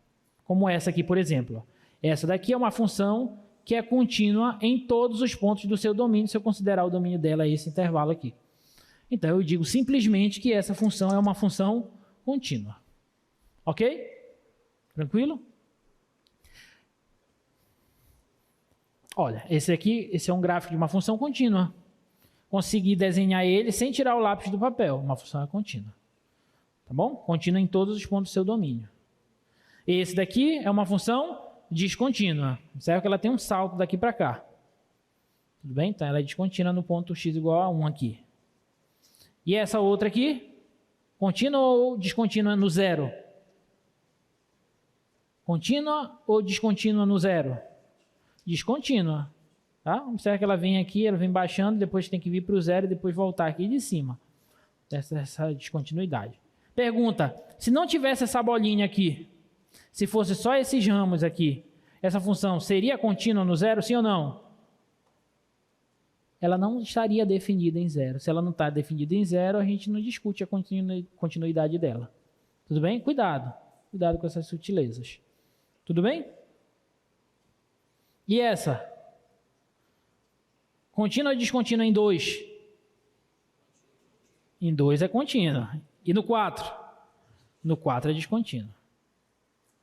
Como essa aqui, por exemplo. Essa daqui é uma função que é contínua em todos os pontos do seu domínio, se eu considerar o domínio dela esse intervalo aqui. Então, eu digo simplesmente que essa função é uma função contínua. Ok? Tranquilo? Olha, esse é um gráfico de uma função contínua. Consegui desenhar ele sem tirar o lápis do papel. Uma função é contínua. Tá bom? Contínua em todos os pontos do seu domínio. Esse daqui é uma função descontínua. Observe que ela tem um salto daqui para cá. Tudo bem? Então, ela é descontínua no ponto x igual a 1 aqui. E essa outra aqui, contínua ou descontínua no zero? Contínua ou descontínua no zero? Descontínua. Tá? Observe que ela vem aqui, ela vem baixando, depois tem que vir para o zero e depois voltar aqui de cima. Essa descontinuidade. Pergunta, se não tivesse essa bolinha aqui, se fosse só esses ramos aqui, essa função seria contínua no zero, sim ou não? Ela não estaria definida em zero. Se ela não está definida em zero, a gente não discute a continuidade dela. Tudo bem? Cuidado. Cuidado com essas sutilezas. Tudo bem? E essa? Contínua ou descontínua em 2? Em 2 é contínua. E no 4? No 4 é descontínua.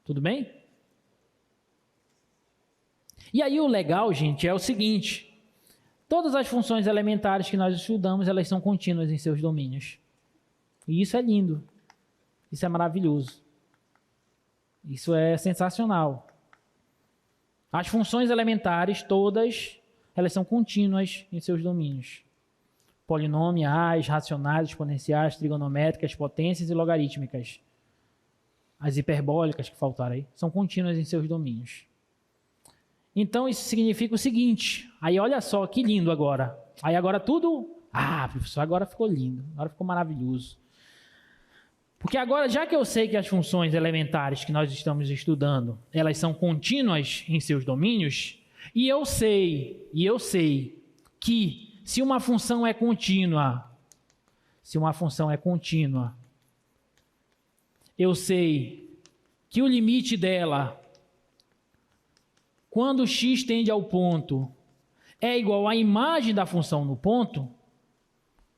Tudo bem? E aí o legal, gente, é o seguinte. Todas as funções elementares que nós estudamos, elas são contínuas em seus domínios. E isso é lindo. Isso é maravilhoso. Isso é sensacional. As funções elementares, todas, elas são contínuas em seus domínios. Polinomiais, racionais, exponenciais, trigonométricas, potências e logarítmicas. As hiperbólicas que faltaram aí, são contínuas em seus domínios. Então, isso significa o seguinte, aí olha só, que lindo agora. Aí agora tudo, professor, agora ficou lindo, agora ficou maravilhoso. Porque agora, já que eu sei que as funções elementares que nós estamos estudando, elas são contínuas em seus domínios, e eu sei que se uma função é contínua, eu sei que o limite dela, quando x tende ao ponto, é igual à imagem da função no ponto.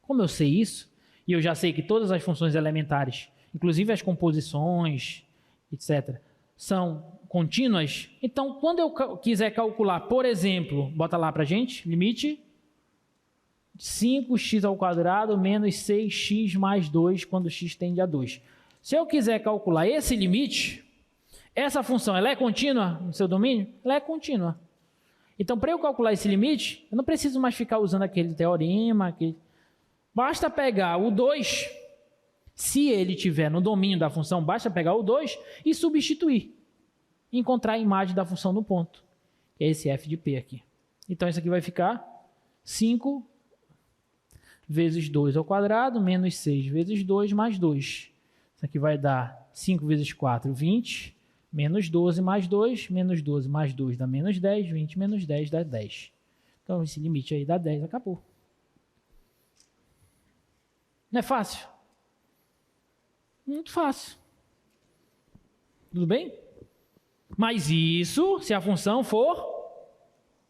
Como eu sei isso? E eu já sei que todas as funções elementares, inclusive as composições, etc., são contínuas. Então, quando eu quiser calcular, por exemplo, bota lá para a gente, limite 5x ao quadrado menos 6x mais 2 quando x tende a 2. Se eu quiser calcular esse limite, essa função ela é contínua no seu domínio? Ela é contínua. Então, para eu calcular esse limite, eu não preciso mais ficar usando aquele teorema. Basta pegar o 2, se ele estiver no domínio da função, basta pegar o 2 e substituir. Encontrar a imagem da função no ponto. Que é esse f de p aqui. Então, isso aqui vai ficar 5 vezes 2 ao quadrado, menos 6 vezes 2, mais 2. Isso aqui vai dar 5 vezes 4, 20, menos 12 mais 2, menos 12 mais 2 dá menos 10, 20 menos 10 dá 10. Então, esse limite aí dá 10, acabou. Não é fácil? Muito fácil. Tudo bem? Mas isso se a função for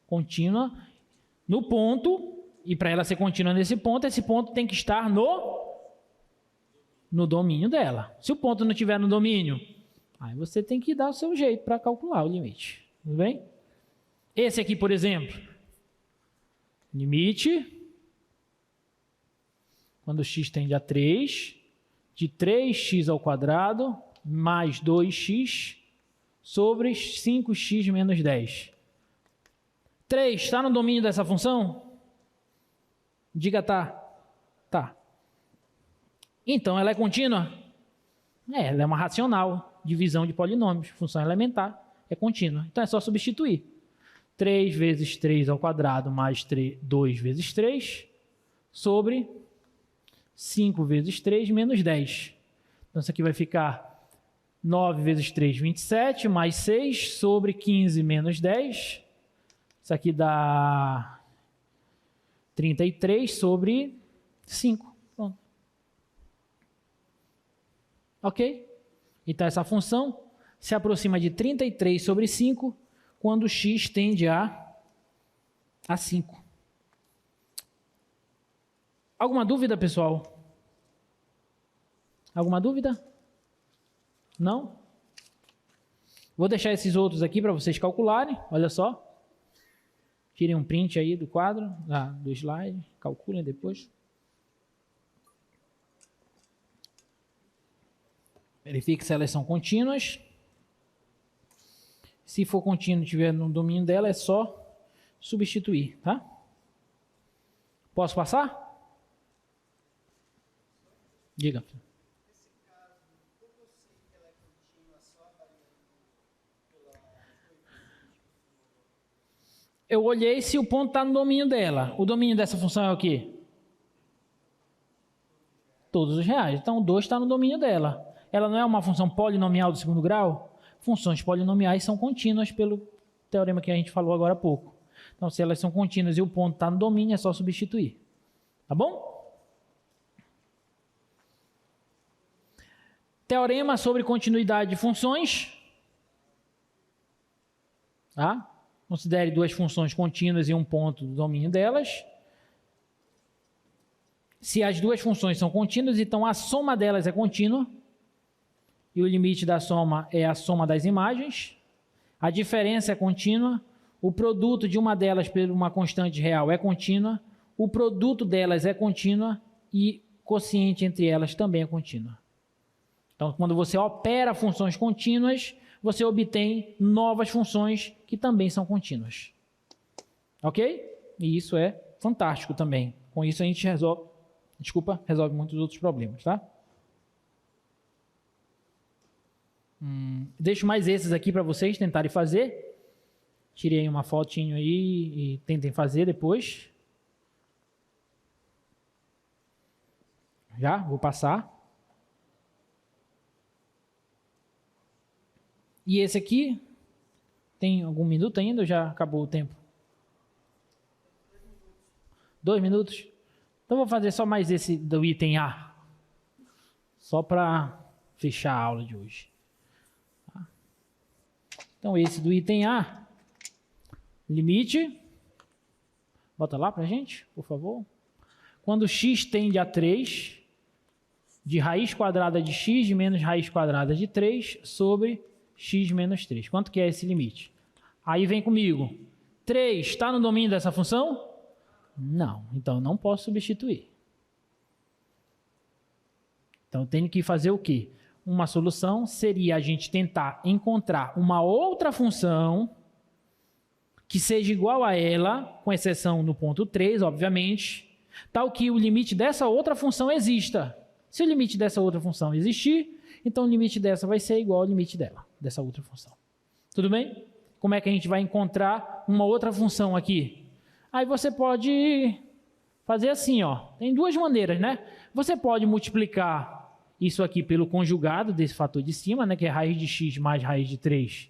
contínua no ponto, e para ela ser contínua nesse ponto, esse ponto tem que estar no domínio dela. Se o ponto não estiver no domínio, aí você tem que dar o seu jeito para calcular o limite. Tudo bem? Esse aqui, por exemplo, limite, quando x tende a 3, de 3x ao quadrado mais 2x sobre 5x menos 10. 3 está no domínio dessa função? Diga tá. Tá. Então, ela é contínua? Ela é uma racional, divisão de polinômios, função elementar, é contínua. Então, é só substituir. 3 vezes 3 ao quadrado mais 2 vezes 3 sobre 5 vezes 3 menos 10. Então, isso aqui vai ficar 9 vezes 3, 27, mais 6 sobre 15 menos 10. Isso aqui dá 33 sobre 5. Pronto. Ok? Então, essa função se aproxima de 33 sobre 5 quando x tende a 5. Alguma dúvida, pessoal? Alguma dúvida? Não? Vou deixar esses outros aqui para vocês calcularem. Olha só. Tirem um print aí do quadro, do slide. Calculem depois. Verifique se elas são contínuas. Se for contínuo e estiver no domínio dela, é só substituir, tá? Posso passar? Diga. Nesse caso, como eu sei que ela é contínua só variando Eu olhei se o ponto está no domínio dela. O domínio dessa função é o quê? Todos os reais. Então, o 2 está no domínio dela. Ela não é uma função polinomial do segundo grau? Funções polinomiais são contínuas pelo teorema que a gente falou agora há pouco. Então, se elas são contínuas e o ponto está no domínio, é só substituir. Tá bom? Teorema sobre continuidade de funções. Tá? Considere duas funções contínuas e um ponto do domínio delas. Se as duas funções são contínuas, então a soma delas é contínua. E o limite da soma é a soma das imagens. A diferença é contínua. O produto de uma delas por uma constante real é contínua. O produto delas é contínua e quociente entre elas também é contínua. Então, quando você opera funções contínuas, você obtém novas funções que também são contínuas. Ok? E isso é fantástico também. Com isso a gente resolve muitos outros problemas, tá? Deixo mais esses aqui para vocês tentarem fazer. Tirei uma fotinho aí e tentem fazer depois. Já, vou passar. E esse aqui, tem algum minuto ainda ou já acabou o tempo? 2 minutos? Então vou fazer só mais esse do item A. Só para fechar a aula de hoje. Então esse do item A, limite, bota lá pra gente, por favor. Quando x tende a 3, de raiz quadrada de x de menos raiz quadrada de 3 sobre x menos 3. Quanto que é esse limite? Aí vem comigo. 3 está no domínio dessa função? Não. Então, não posso substituir. Então, eu tenho que fazer o quê? Uma solução seria a gente tentar encontrar uma outra função que seja igual a ela, com exceção no ponto 3, obviamente, tal que o limite dessa outra função exista. Se o limite dessa outra função existir, então o limite dessa vai ser igual ao limite dela, dessa outra função. Tudo bem? Como é que a gente vai encontrar uma outra função aqui? Aí você pode fazer assim, ó. Tem duas maneiras, né? Você pode multiplicar isso aqui pelo conjugado desse fator de cima, né, que é raiz de x mais raiz de 3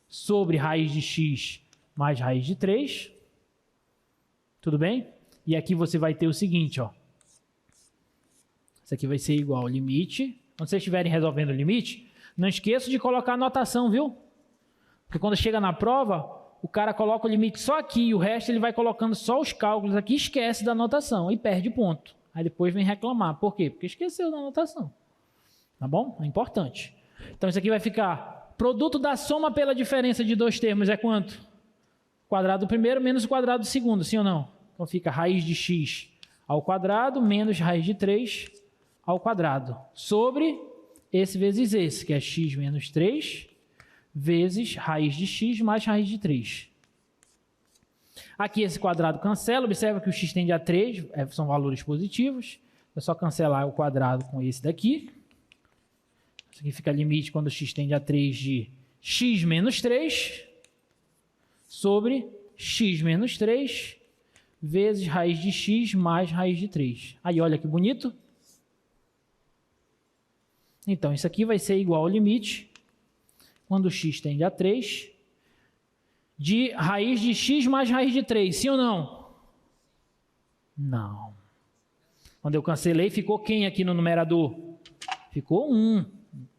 sobre raiz de x mais raiz de 3. Tudo bem? E aqui você vai ter o seguinte, ó. Isso aqui vai ser igual ao limite Quando vocês estiverem resolvendo o limite, não esqueça de colocar a notação, viu? Porque quando chega na prova, o cara coloca o limite só aqui e o resto ele vai colocando só os cálculos aqui, esquece da notação e perde ponto. Aí depois vem reclamar. Por quê? Porque esqueceu da notação. Tá bom? É importante. Então isso aqui vai ficar, produto da soma pela diferença de dois termos é quanto? Quadrado do primeiro menos o quadrado do segundo, sim ou não? Então fica raiz de x ao quadrado menos raiz de 3 ao quadrado, sobre esse vezes esse, que é x menos 3, vezes raiz de x mais raiz de 3. Aqui esse quadrado cancela, observa que o x tende a 3, são valores positivos, é só cancelar o quadrado com esse daqui. Isso aqui fica limite quando o x tende a 3 de x menos 3, sobre x menos 3, vezes raiz de x mais raiz de 3. Aí olha que bonito. Então, isso aqui vai ser igual ao limite, quando x tende a 3, de raiz de x mais raiz de 3. Sim ou não? Não. Quando eu cancelei, ficou quem aqui no numerador? Ficou 1.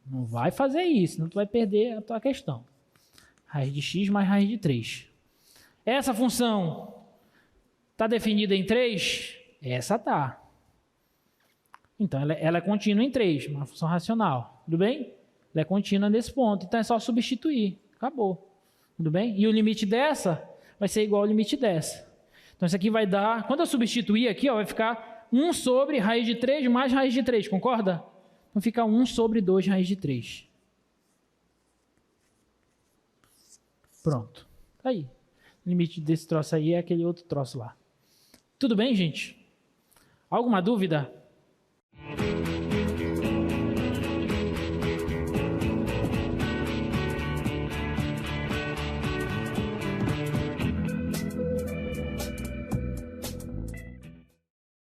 Não vai fazer isso, senão tu vai perder a tua questão. Raiz de x mais raiz de 3. Essa função está definida em 3? Essa está. Então, ela é contínua em 3, uma função racional. Tudo bem? Ela é contínua nesse ponto. Então, é só substituir. Acabou. Tudo bem? E o limite dessa vai ser igual ao limite dessa. Então, isso aqui vai dar... Quando eu substituir aqui, ó, vai ficar 1 sobre raiz de 3 mais raiz de 3. Concorda? Então, fica 1 sobre 2 raiz de 3. Pronto. Aí. O limite desse troço aí é aquele outro troço lá. Tudo bem, gente? Alguma dúvida?